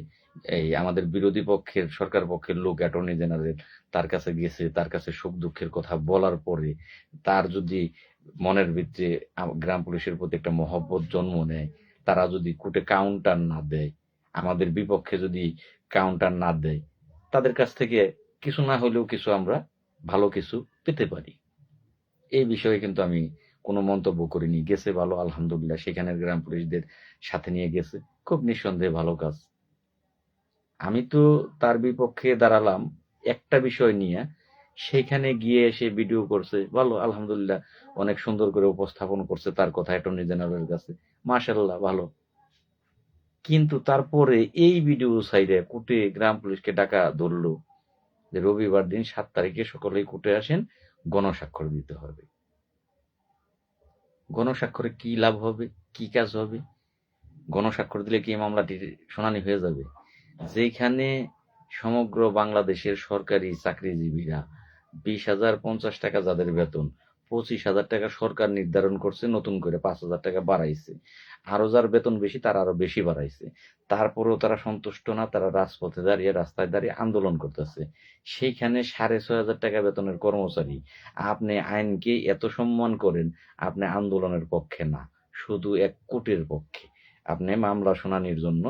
আমাদের বিরোধী পক্ষের, সরকার পক্ষের লোক অ্যাটর্নি জেনারেল তার কাছে গেছে, তার কাছে সুখ দুঃখের কথা বলার পরে তার যদি মনের ভিতরে গ্রাম পুলিশের প্রতি একটা মহব্বত জন্ম নেয়, তারা যদি কোর্টে কাউন্টার না দেয়, আমাদের বিপক্ষে যদি কাউন্টার না দেয়, তাদের কাছ থেকে কিছু না হলেও কিছু আমরা ভালো কিছু পেতে পারি। এই বিষয়ে কিন্তু আমি কোনো মন্তব্য করিনি। গেছে ভালো, আলহামদুলিল্লাহ, সেখানের গ্রাম পুলিশদের সাথে নিয়ে গেছে, খুব নিঃসন্দেহে ভালো কাজ। আমি তো তার বিপক্ষে দাঁড়ালাম একটা বিষয় নিয়ে, সেখানে গিয়ে সে ভিডিও করছে, ভালো, আলহামদুলিল্লাহ, অনেক সুন্দর করে উপস্থাপন করছে তার কথা অ্যাটর্নি জেনারেলের কাছে, মাশাআল্লাহ, ভালো। কিন্তু তারপরে এই ভিডিও সাইডে কোর্টে গ্রাম পুলিশকে ডাকা ধরলো যে রবিবার দিন 7 তারিখে সকলেই কোর্টে আসেন, গণস্বাক্ষর দিতে হবে। গণস্বাক্ষরে কি লাভ হবে, কি কাজ হবে? গণস্বাক্ষর দিলে কি মামলাটির শুনানি হয়ে যাবে? যেখানে সমগ্র বাংলাদেশের সরকারি চাকরিজীবীরা 20,000 50 টাকা যাদের বেতন, 25,000 টাকা সরকার নির্ধারণ করছে, নতুন করে 5,000 টাকা বাড়াইছে, আরো যার বেতন বেশি তারা আরো বেশি বাড়াইছে, তারপরেও তারা সন্তুষ্ট না, তারা রাজপথে দাঁড়িয়ে, রাস্তায় দাঁড়িয়ে আন্দোলন করতেছে। সেইখানে 6,500 টাকা বেতনের কর্মচারী, আপনি আইনকে এত সম্মান করেন, আপনি আন্দোলনের পক্ষে না, শুধু এক কোটির পক্ষে। আপনি মামলা শুনানির জন্য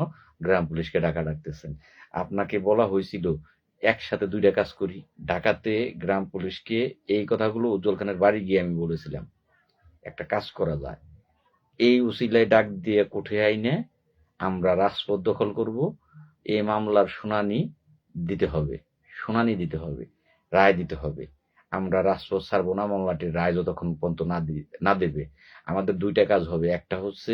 গ্রাম পুলিশকে ডাকতেছেন। আপনাকে বলা হয়েছিল একসাথে 2টা কাজ করি, ঢাকাতে গ্রাম পুলিশকে এই কথাগুলো উজ্জ্বল খানের বাড়ি গিয়ে আমি বলেছিলাম, একটা কাজ করা যায়, এই উসিলায় ডাক দিয়ে কোর্টে আইনে আমরা রাজপথ দখল করব, এই মামলার শুনানি দিতে হবে, রায় দিতে হবে। আমরা রাজপথ ছাড়বো না, মামলাটির রায় যতক্ষণ পর্যন্ত না দেবে। আমাদের 2টা কাজ হবে, একটা হচ্ছে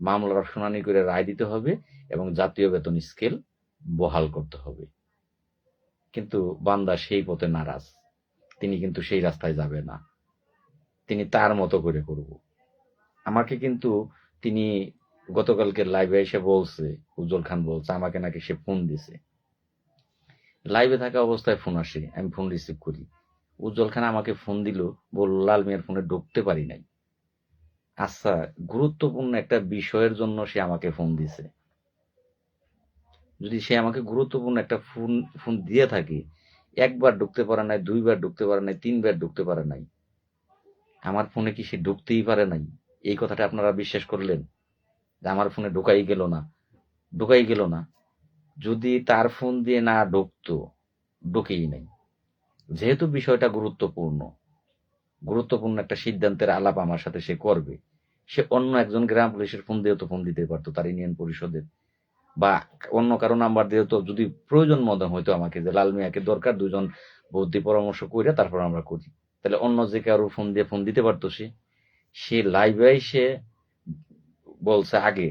মামলার শুনানি করে রায় দিতে হবে, এবং জাতীয় বেতন স্কেল বহাল করতে হবে। কিন্তু বান্দা সেই পথে নারাজ, তিনি কিন্তু সেই রাস্তায় যাবে না, তিনি তার মতো করে করব। আমাকে কিন্তু তিনি গতকালকে লাইভে এসে বলছে, উজ্জ্বল খান বলছে আমাকে নাকি সে ফোন দিছে। লাইভে থাকা অবস্থায় ফোন আসে, আমি ফোন রিসিভ করি। উজ্জ্বল খান আমাকে ফোন দিল, বলল লাল মিয়ার ফোনে ঢুকতে পারি নাই। আচ্ছা, গুরুত্বপূর্ণ একটা বিষয়ের জন্য সে আমাকে ফোন দিছে। যদি সে আমাকে গুরুত্বপূর্ণ একটা ফোন দিয়ে থাকে, একবার ঢুকতে পারে নাই, 2বার ঢুকতে পারে নাই, 3বার ঢুকতে পারে নাই, আমার ফোনে কি সে ঢুকতেই পারে নাই? এই কথাটা আপনারা বিশ্বাস করলেন যে আমার ফোনে ঢোকাই গেল না? যদি তার ফোন দিয়ে না ঢুকতো, ঢুকেই নাই। যেহেতু বিষয়টা গুরুত্বপূর্ণ একটা সিদ্ধান্তের আলাপ আমার সাথে সে করবে, সে অন্য একজন গ্রাম পুলিশের ফোন দিয়েও তো ফোন দিতে পারতো, তার ইউনিয়ন পরিষদের বা অন্য কারো নাম্বার দিয়ে, তো যদি প্রয়োজন মনে হইতো আমাকে যে লাল মিয়াকে দরকার, 2জন বুদ্ধি পরামর্শ কইরা তারপর আমরা করি, তাহলে অন্য যে কারো ফোন দিয়ে ফোন দিতে পারতো। সে লাইভে এসে বলছে আগে,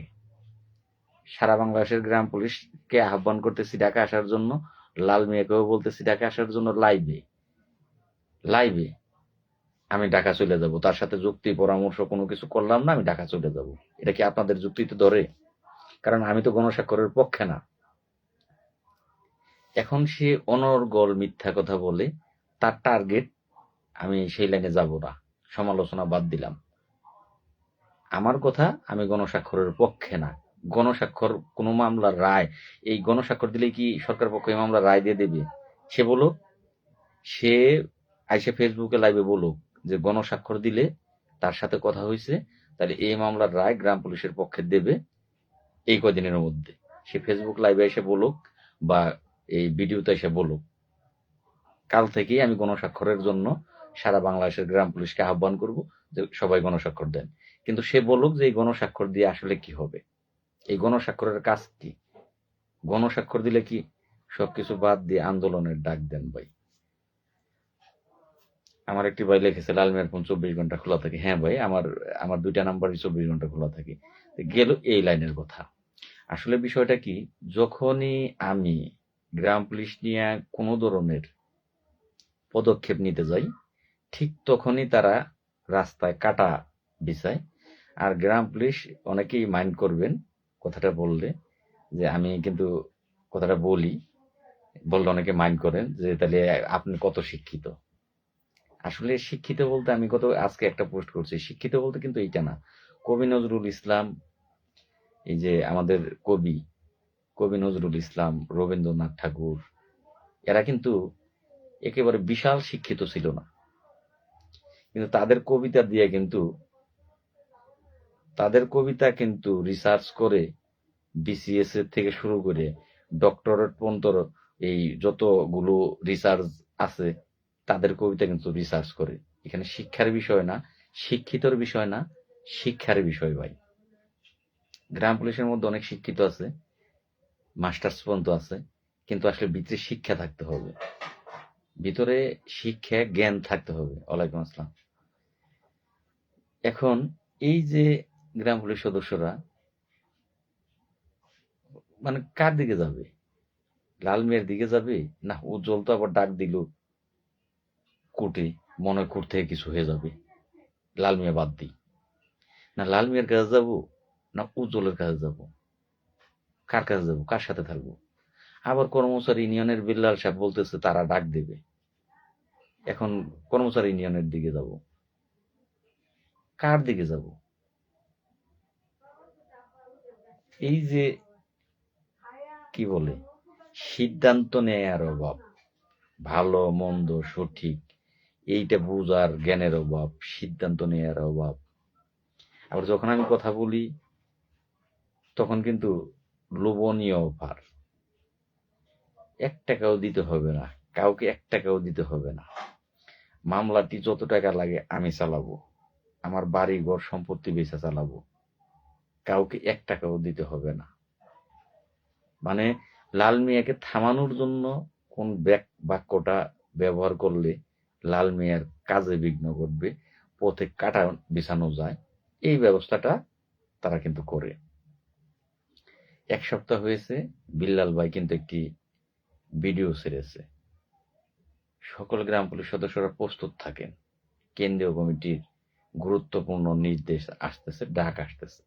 সারা বাংলাদেশের গ্রাম পুলিশকে আহ্বান করতেছি ঢাকা আসার জন্য, লাল মিয়াকেও বলতেছি ঢাকা আসার জন্য, লাইভে আমি ঢাকা চলে যাব, তার সাথে যুক্তি পরামর্শ কোনো কিছু করলাম না, আমি ঢাকা চলে যাব। এটা কি আপনাদের যুক্তিতে ধরে? কারণ আমি তো গণস্বাক্ষরের পক্ষে না। এখন সে অনর্গল মিথ্যা কথা বলে, তার টার্গেট আমি সেই লাইনে যাব না, সমালোচনা বাদ দিলাম। আমার কথা, আমি গণস্বাক্ষরের পক্ষে না। গণস্বাক্ষর কোনো মামলার রায়, এই গণস্বাক্ষর দিলে কি সরকার পক্ষ এই মামলার রায় দিয়ে দেবে? সে বলুক, সে আইসে ফেসবুকে লাইভে বলুক যে গণস্বাক্ষর দিলে তার সাথে কথা হয়েছে, তাহলে এই মামলার রায় গ্রাম পুলিশের পক্ষে দেবে এই কদিনের মধ্যে। সে ফেসবুক লাইভে এসে বলুক বা এই ভিডিওতে এসে বলুক, কাল থেকেই আমি গণস্বাক্ষরের জন্য সারা বাংলাদেশের গ্রাম পুলিশকে আহ্বান করব যে সবাই গণস্বাক্ষর দেন। কিন্তু সে বলুক যে এই গণস্বাক্ষর দিয়ে আসলে কি হবে, এই গণস্বাক্ষরের কাজ কি? গণস্বাক্ষর দিলে কি সবকিছু বাদ দিয়ে আন্দোলনের ডাক দেন ভাই? আমার একটি ভাই লিখেছে লালমিয়ার ফোন 24 ঘন্টা খোলা থাকে। হ্যাঁ ভাই, আমার দুইটা নাম্বারই 24 ঘন্টা খোলা থাকে। গেল এই লাইনের কথা। আসলে বিষয়টা কি, যখনই আমি গ্রাম পুলিশ নিয়ে কোনো ধরনের পদক্ষেপ নিতে যাই, ঠিক তখনই তারা রাস্তায় কাটা বিছায়। আর গ্রাম পুলিশ, অনেকেই মাইন্ড করবেন কথাটা বললে, যে আমি কিন্তু কথাটা বললে অনেকে মাইন্ড করেন যে তাহলে আপনি কত শিক্ষিত। আসলে শিক্ষিত বলতে, আমি আজকে একটা পোস্ট করছি, শিক্ষিত বলতে কিন্তু এইটা না। কবি নজরুল ইসলাম, এই যে আমাদের কবি নজরুল ইসলাম, রবীন্দ্রনাথ ঠাকুর, এরা কিন্তু একেবারে বিশাল শিক্ষিত ছিল না, কিন্তু তাদের কবিতা কিন্তু রিসার্চ করে, বিসিএস এর থেকে শুরু করে ডক্টরেট পর্যন্ত এই যতগুলো রিসার্চ আছে, তাদের কবিতা কিন্তু রিসার্চ করে। এখানে শিক্ষার বিষয় না, শিক্ষিতর বিষয় না, শিক্ষার বিষয় ভাই। গ্রাম পুলিশের মধ্যে অনেক শিক্ষিত আছে, মাস্টার্স পর্যন্ত আছে, কিন্তু আসলে ভিতরে শিক্ষা থাকতে হবে, ভিতরে শিক্ষা জ্ঞান থাকতে হবে। ওয়ালাইকুম আসসালাম। এখন এই যে গ্রাম পুলিশ সদস্যরা মানে কার দিকে যাবে? লাল মিয়ার দিকে যাবে না উজ্জ্বল তো আবার ডাক দিল কোর্টে, মনে কোর্ট থেকে কিছু হয়ে যাবে, লাল মিয়া বাদ দিই না, লাল মিয়ার কাছে যাবো না উজ্জ্বলের কাছে যাব? কার কাছে যাবো, কার সাথে থাকবো? আবার কর্মচারী ইউনিয়নের বিল্লাল সাহেব বলতেছে তারা ডাক দেবে, এখন কর্মচারী ইউনিয়নের দিকে যাব, কার দিকে যাব? এই যে কি বলে, সিদ্ধান্ত নেয়ার অভাব, ভালো মন্দ সঠিক এইটা বুঝার জ্ঞানের অভাব, সিদ্ধান্ত নেয়ার অভাব। আবার যখন আমি কথা বলি তখন কিন্তু লোভনীয় অফার, 1 টাকাও দিতে হবে না, কাউকে 1 টাকাও দিতে হবে না, মামলাটি যত টাকা লাগে আমি চালাবো, আমার বাড়ি ঘর সম্পত্তি বেচা চালাবো, কাউকে 1 টাকাও দিতে হবে না। মানে লাল মিয়াকে থামানোর জন্য কোন বাক্যটা ব্যবহার করলে লাল মিয়ার কাজে বিঘ্ন ঘটবে, পথে কাটা বিছানো যায়, এই ব্যবস্থাটা তারা কিন্তু করে। 1 সপ্তাহ হয়েছে, বিল্লাল ভাই কিন্তু একটি ভিডিও ছেড়েছে। সকল গ্রাম পুলিশ সদস্যরা প্রস্তুত থাকেন, কেন্দ্রীয় কমিটির গুরুত্বপূর্ণ নির্দেশ আসতেছে, ডাক আসতেছে।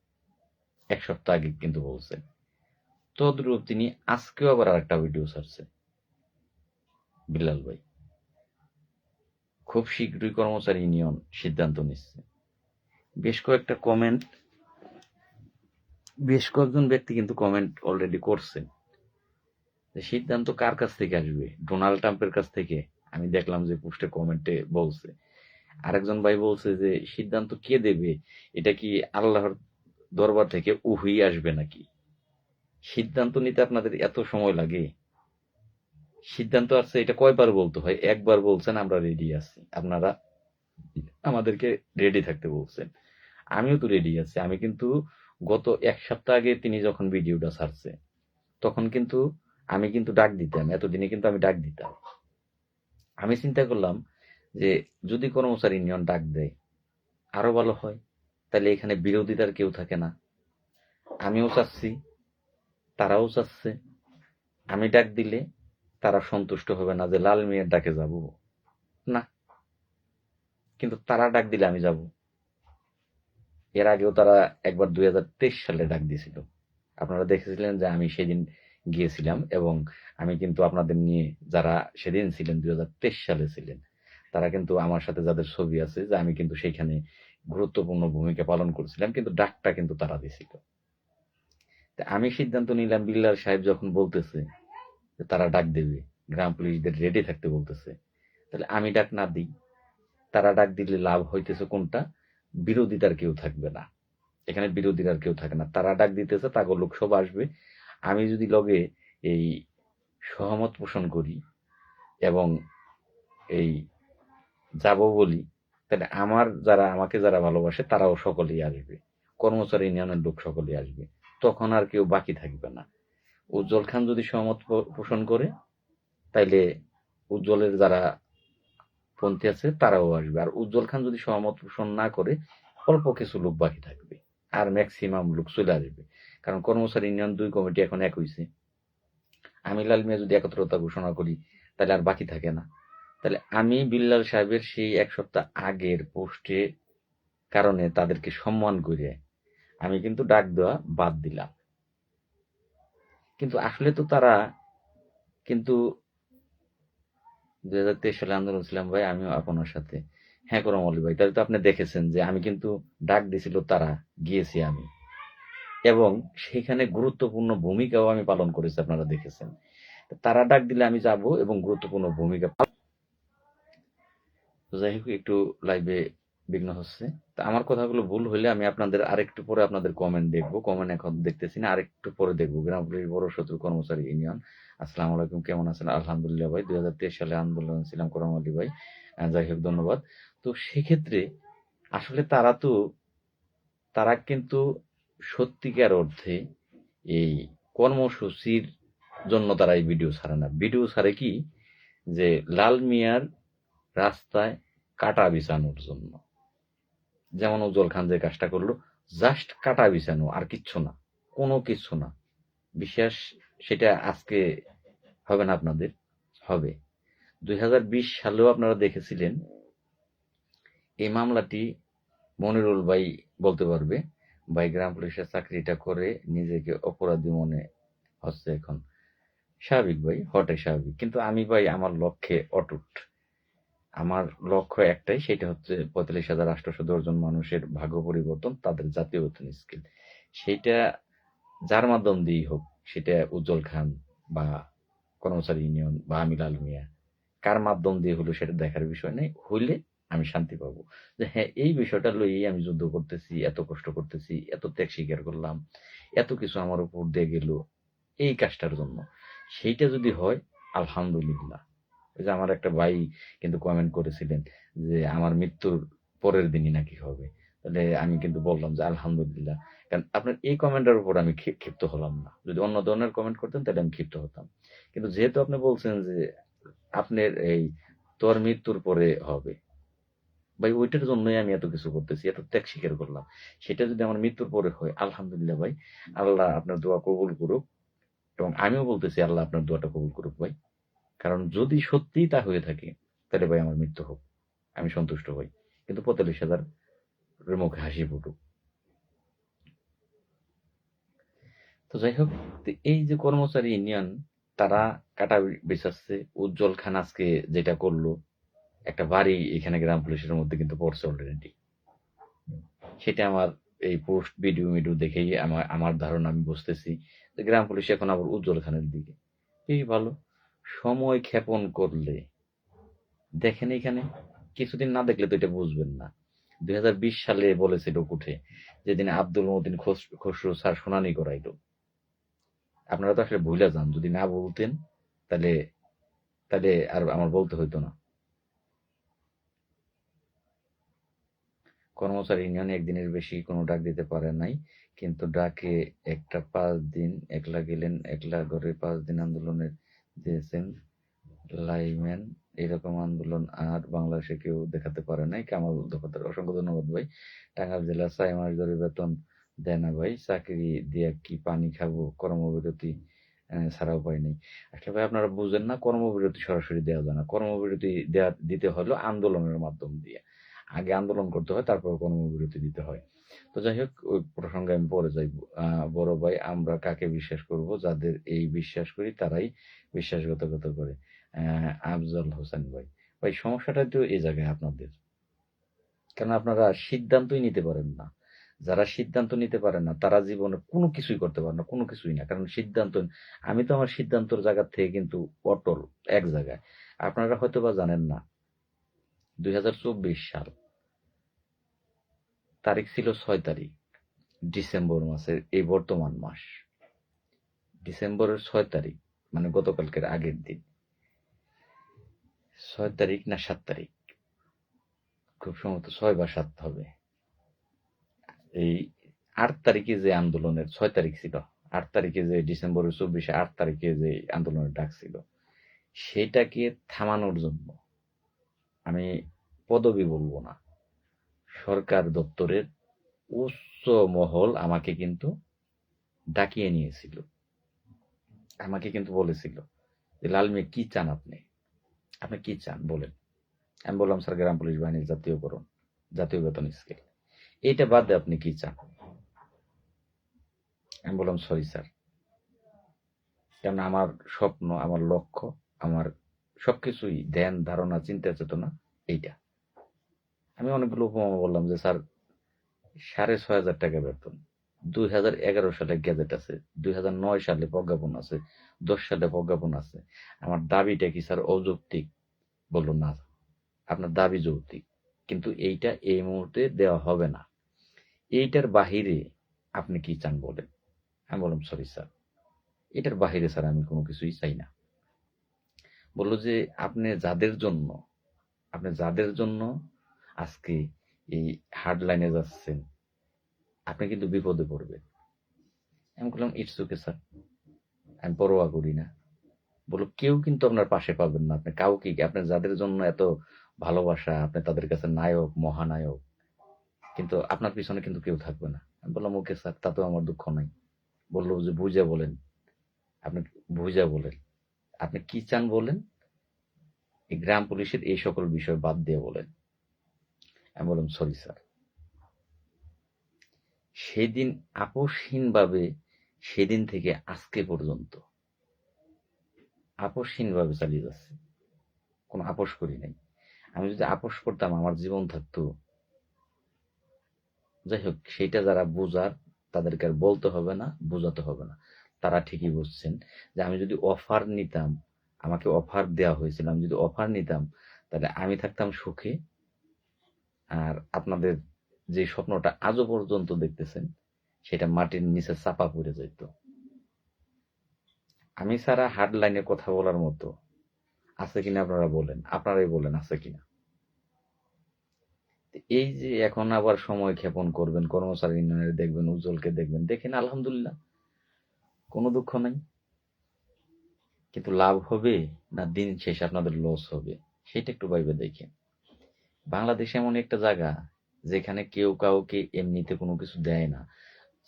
1 সপ্তাহ আগে কিন্তু বলছেন। তদ্রূপ তিনি আজকেও আবার আরেকটা ভিডিও ছাড়ছে বিল্লাল ভাই। খুব শীঘ্রই কর্মচারী ইউনিয়ন সিদ্ধান্ত নিচ্ছে। বেশ কয়েকজন ব্যক্তি কিন্তু কমেন্ট অলরেডি করছেন যে সিদ্ধান্ত কার কাছ থেকে আসবে, ডোনাল্ড ট্রাম্পের কাছ থেকে? আমি দেখলাম যে পোস্টে কমেন্টে বলছে। আরেকজন ভাই বলছে যে সিদ্ধান্ত কে দেবে, এটা কি আল্লাহর দরবার থেকে উহি আসবে নাকি? সিদ্ধান্ত নিতে আপনাদের এত সময় লাগে? সিদ্ধান্ত আসছে এটা কয়বার বলতে হয়? একবার বলছেন আমরা রেডি আছি, আপনারা আমাদেরকে রেডি থাকতে বলছেন, আমিও তো রেডি আছি। আমি কিন্তু গত 1 সপ্তাহ আগে তিনি যখন ভিডিওটা ছাড়ছে তখন কিন্তু আমি কিন্তু ডাক দিতাম, এতদিনে কিন্তু আমি ডাক দিতাম। আমি চিন্তা করলাম যে যদি কর্মচারী ইউনিয়ন ডাক দেয় আরো ভালো হয়, তাহলে এখানে বিরোধিতার কেউ থাকে না। আমিও চাচ্ছি, তারাও চাচ্ছে, আমি ডাক দিলে তারা সন্তুষ্ট হবে না যে লাল মিয়ার ডাকে যাব না, কিন্তু তারা ডাক দিলে আমি যাব। এর আগেও তারা একবার 2023 সালে ডাক দিয়েছিল, আপনারা দেখেছিলেন যে আমি সেদিন গিয়েছিলাম, এবং আমি কিন্তু আপনাদের নিয়ে, যারা সেদিন ছিলেন 2023 সালে ছিলেন, তারা কিন্তু আমার সাথে যাদের ছবি আছে যে আমি কিন্তু সেইখানে গুরুত্বপূর্ণ ভূমিকা পালন করছিলাম, কিন্তু ডাকটা কিন্তু তারা দিছিল। আমি সিদ্ধান্ত নিলাম, বিল্লাল সাহেব যখন বলতেছে যে তারা ডাক দেবে, গ্রাম পুলিশদের রেডি থাকতে বলতেছে, তাহলে আমি ডাক না দিই। তারা ডাক দিলে লাভ হইতেছে কোনটা? বিরোধিতার কেউ থাকবে না, এখানে বিরোধীর আর কেউ থাকে না। তারা ডাক দিতেছে, তাগো লোক সব আসবে। আমি যদি লগে এই সহমত পোষণ করি এবং এই যাব বলি, তাহলে আমাকে যারা ভালোবাসে তারাও সকলেই আসবে, কর্মচারী ইউনিয়নের লোক সকলেই আসবে, তখন আর কেউ বাকি থাকবে না। উজ্জ্বল খান যদি সহমত পোষণ করে, তাইলে উজ্জ্বলের যারা পন্থী আছে তারাও আসবে। আর উজ্জ্বল খান যদি সহমত পোষণ না করে, অল্প কিছু লোক বাকি থাকবে, আর ম্যাক্সিমাম লোক চলে আসবে। কারণ কর্মচারী ইউনিয়ন 2 কমিটি এখন এক হইছে। আমি লাল মিয়া যদি একত্রতা ঘোষণা করি, তাহলে আর বাকি থাকে না। তাহলে আমি বিল্লাল সাহেবের সেই 1 সপ্তাহ আগের পোস্টে কারণে তাদেরকে সম্মান করে আমি কিন্তু ডাক দেওয়া বাদ দিলাম। কিন্তু আসলে তো তারা কিন্তু 2023 সালে আন্দোলন ছিলাম ভাই, আমিও আপনার সাথে। হ্যাঁ করম আলী ভাই, তাহলে তো আপনি দেখেছেন যে আমি কিন্তু ডাক দিছিল, তারা গিয়েছি আমি, এবং সেখানে গুরুত্বপূর্ণ ভূমিকাও আমি পালন করেছি, আপনারা দেখেছেন। তারা ডাক দিলে আমি যাব এবং গুরুত্বপূর্ণ ভূমিকা। যাই হোক, একটু লাইভে বিঘ্ন হচ্ছে। তা আমার কথাগুলো ভুল হইলে আমি আপনাদের আরেকটু পরে আপনাদের কমেন্ট দেখবো। কমেন্ট এখন দেখতেছি না, আরেকটু পরে দেখবো। গ্রাম পুলিশ বড় শত্রু কর্মচারী ইউনিয়ন। আসসালামু আলাইকুম, কেমন আছেন? আলহামদুলিল্লাহ ভাই, 2023 সালে আন্দোলন ছিলাম করম আলী ভাই। যাই হোক, ধন্যবাদ। তো সেক্ষেত্রে আসলে তারা কিন্তু সত্যিকার অর্থে এই কর্মসূচির জন্য তারা এই ভিডিও ছাড়ে না। ভিডিও ছাড়ে কি, যে লাল মিয়ার রাস্তায় কাটা বিছানোর জন্য। যেমন উজ্জ্বল খান যে কাজটা করলো, জাস্ট কাটা বিছানো, আর কিচ্ছু না, কোনো কিছু না। বিশ্বাস সেটা আজকে হবে না আপনাদের, হবে। 2020 সালেও আপনারা দেখেছিলেন এই মামলাটি। মনিরুল ভাই বলতে পারবে, ভাই গ্রাম পুলিশের চাকরিটা করে নিজেকে অপরাধী মনে হচ্ছে এখন। স্বাভাবিক ভাই, হঠাৎ স্বাভাবিক। কিন্তু আমি ভাই আমার লক্ষ্যে অটুট। আমার লক্ষ্য একটাই, সেটা হচ্ছে 45,810 জন মানুষের ভাগ্য পরিবর্তন, তাদের জাতীয় বেতন স্কিল। সেইটা যার মাধ্যম দিয়েই হোক, সেটা উজ্জ্বল খান বা কর্মচারী ইউনিয়ন বা আমি লাল মিয়া, কার মাধ্যম দিয়ে হলো সেটা দেখার বিষয় নেই। হইলে আমি শান্তি পাবো, যে হ্যাঁ এই বিষয়টা লইয়েই আমি যুদ্ধ করতেছি, এত কষ্ট করতেছি, এত ত্যাগ স্বীকার করলাম, এত কিছু আমার উপর দিয়ে গেল এই কাজটার জন্য। সেইটা যদি হয়, আলহামদুলিল্লাহ। ওই যে আমার একটা ভাই কিন্তু কমেন্ট করেছিলেন যে আমার মৃত্যুর পরের দিনই নাকি হবে, তাহলে আমি কিন্তু বললাম যে আলহামদুলিল্লাহ। কারণ আপনার এই কমেন্টের উপর আমি ক্ষিপ্ত হলাম না। যদি অন্য ধরনের কমেন্ট করতেন তাহলে আমি ক্ষিপ্ত হতাম। কিন্তু যেহেতু আপনি বলছেন যে আপনার এই তোর মৃত্যুর পরে হবে, ভাই ওইটার জন্যই আমি এত কিছু করতেছি, এত ত্যাগ স্বীকার করলাম। সেটা যদি আমার মৃত্যুর পরে হয়, আলহামদুলিল্লাহ ভাই, আল্লাহ আপনার দোয়া কবুল করুক। এবং আমিও বলতেছি আল্লাহ আপনার দোয়াটা কবুল করুক ভাই। কারণ যদি সত্যিই তা হয়ে থাকে, তাহলে ভাই আমার মৃত্যু হোক, আমি সন্তুষ্ট হই। কিন্তু 45,000 মুখে হাসি ফুটুক। তো যাই হোক, এই যে কর্মচারী ইউনিয়ন, তারা কাটা বেচাচ্ছে। উজ্জ্বল খান আজকে যেটা করলো, একটা বাড়ি এখানে গ্রাম পুলিশের মধ্যে কিন্তু পড়ছে অলরেডি। সেটা আমার এই পোস্ট ভিডিও দেখেই আমার ধারণা, আমি বুঝতেছি যে গ্রাম পুলিশ এখন আবার উজ্জ্বল খানের দিকে। এই ভালো সময় ক্ষেপণ করলে দেখেন, এখানে কিছুদিন না দেখলে তো এটা বুঝবেন না। 2020 সালে বলেছিল কুঠে, যেদিন আব্দুল মতিন খসরু স্যার শুনানি করাইলো। আপনারা তো আসলে ভুলে যান, যদি না বলতেন তাহলে তাহলে আর আমার বলতে হইতো না। কর্মচারী ইউনিয়নে একদিনের বেশি কোনো ডাক দিতে পারে নাই, কিন্তু ডাকে একটা 5 দিন একলা গেলেন, একলা ঘরে 5 দিন আন্দোলনে দিয়েছেন লাইম্যান। এরকম আন্দোলন আর বাংলাদেশে কেউ দেখাতে পারে নাই। কামাল দফাদার, অসংখ্য ধন্যবাদ ভাই। টাঙ্গাইল জেলা 6 মাস ধরে বেতন দেয় না ভাই, চাকরি দিয়া কি পানি খাবো, কর্মবিরতি ছাড়া উপায় নেই। আসলে ভাই আপনারা বুঝেন না, কর্মবিরতি সরাসরি দেওয়া যায় না। কর্মবিরতি দিতে হলো আন্দোলনের মাধ্যম দিয়ে। আগে আন্দোলন করতে হয়, তারপর কর্মবিরতি দিতে হয়। তো যাই হোক, ওই প্রসঙ্গে আমি পরে যাইব। বড় ভাই, আমরা কাকে বিশ্বাস করব? যাদের এই বিশ্বাস করি তারাই বিশ্বাসঘাতকতা করে। আফজল হোসেন ভাই, ভাই সমস্যাটা তো এই জায়গায় আপনাদের, কারণ আপনারা সিদ্ধান্তই নিতে পারেন না। যারা সিদ্ধান্ত নিতে পারে না তারা জীবনে কোনো কিছুই করতে পারে না, কোনো কিছুই না। কারণ সিদ্ধান্ত, আমি তো আমার সিদ্ধান্তর জায়গা থেকে কিন্তু অটল এক জায়গায়। আপনারা হয়তো বা জানেন না, 2024 সাল তারিখ ছিল 6 তারিখ ডিসেম্বর মাসের, এই বর্তমান মাস ডিসেম্বরের 6 তারিখ, মানে গতকালকের আগের দিন, 6 তারিখ না 7 তারিখ, খুব সম্ভবত 6 বা 7 হবে। এই 8 তারিখে যে আন্দোলনের, 6 তারিখ ছিল, 8 তারিখে যে ডিসেম্বরের 24-এ 8 তারিখে যে আন্দোলনের ডাক ছিল, সেটাকে থামানোর জন্য আমি পদবি বলবো না, সরকার দপ্তরের উচ্চ মহল আমাকে কিন্তু ডাকিয়ে নিয়েছিল। আমাকে কিন্তু বলেছিল যে লাল মিয়া কি চান, আপনি আপনি কি চান বলেন। আমি বললাম স্যার গ্রাম পুলিশ বাহিনীর জাতীয়করণ, জাতীয় বেতন স্কেল, এইটা বাদে আপনি কি চান। আমি বললাম সরি স্যার, কারণ আমার স্বপ্ন, আমার লক্ষ্য, আমার সবকিছুই ধ্যান ধারণা চিন্তা চেতনা এইটা। আমি অনেকগুলো উপমা বললাম যে স্যার 6,500 টাকা বেতন, 2011 সালে গ্যাজেট আছে, 2009 সালে প্রজ্ঞাপন আছে, 10 সালে প্রজ্ঞাপন আছে। আমার দাবিটা কি স্যার অযৌক্তিক? বললো না, আপনার দাবি যৌক্তিক, কিন্তু এইটা এই মুহূর্তে দেওয়া হবে না। এইটার বাহিরে আপনি কি চান বলেন। আমি বললাম সরি স্যার, এটার বাহিরে স্যার আমি কোনো কিছুই চাই না। বললো যে আপনি যাদের জন্য আজকে এই হার্ড লাইনে যাচ্ছেন, আপনি কিন্তু বিপদে পড়বেন। আমি বললাম ইটস ওকে স্যার, আমি পরোয়া করি না। বললো কেউ কিন্তু আপনার পাশে পাবেন না, আপনি কাউকে, আপনি যাদের জন্য এত ভালোবাসা, আপনি তাদের কাছে নায়ক মহানায়ক, কিন্তু আপনার পিছনে কিন্তু কেউ থাকবে না। আমি বললাম ওকে স্যার, তাতেও আমার দুঃখ নাই। বললো যে বুঝা বলেন, আপনি বুঝা বলেন, আপনি কি চান বলেন, এই গ্রাম পুলিশের এই সকল বিষয় বাদ দিয়ে বলেন। আমি বললাম সরি স্যার। সেদিন আপোষহীনভাবে, সেদিন থেকে আজকে পর্যন্ত আপোষহীনভাবে চালিয়ে যাচ্ছে, কোনো আপোষ করি নাই। আমি যদি আপোষ করতাম আমার জীবন থাকতো। যাই হোক, সেইটা যারা বোঝার তাদেরকে আর বলতে হবে না, বোঝাতে হবে না, তারা ঠিকই বুঝছেন যে আমি যদি অফার নিতাম, আমাকে অফার দেওয়া হয়েছিল, আমি যদি অফার নিতাম তাহলে আমি থাকতাম সুখে, আর আপনাদের যে স্বপ্নটা আজও পর্যন্ত দেখতেছেন সেটা মাটির নিচে চাপা পড়ে যেত। আমি ছাড়া হার্ড লাইনে কথা বলার মতো আছে কিনা আপনারা বলেন, আপনারাই বলেন আছে কিনা। এই যে এখন আবার সময় ক্ষেপণ করবেন, কর্মচারী ইউনিয়নের দেখবেন, উজ্জ্বলকে দেখবেন, দেখেন আলহামদুলিল্লাহ, কোনো দুঃখ নাই। কিন্তু লাভ হবে না দিন শেষে আপনাদের লস হবে, সেটা একটু ভাইবে দেখেন। বাংলাদেশ এমন একটা জায়গা যেখানে কেউ কাউকে এমনিতে কোনো কিছু দেয় না,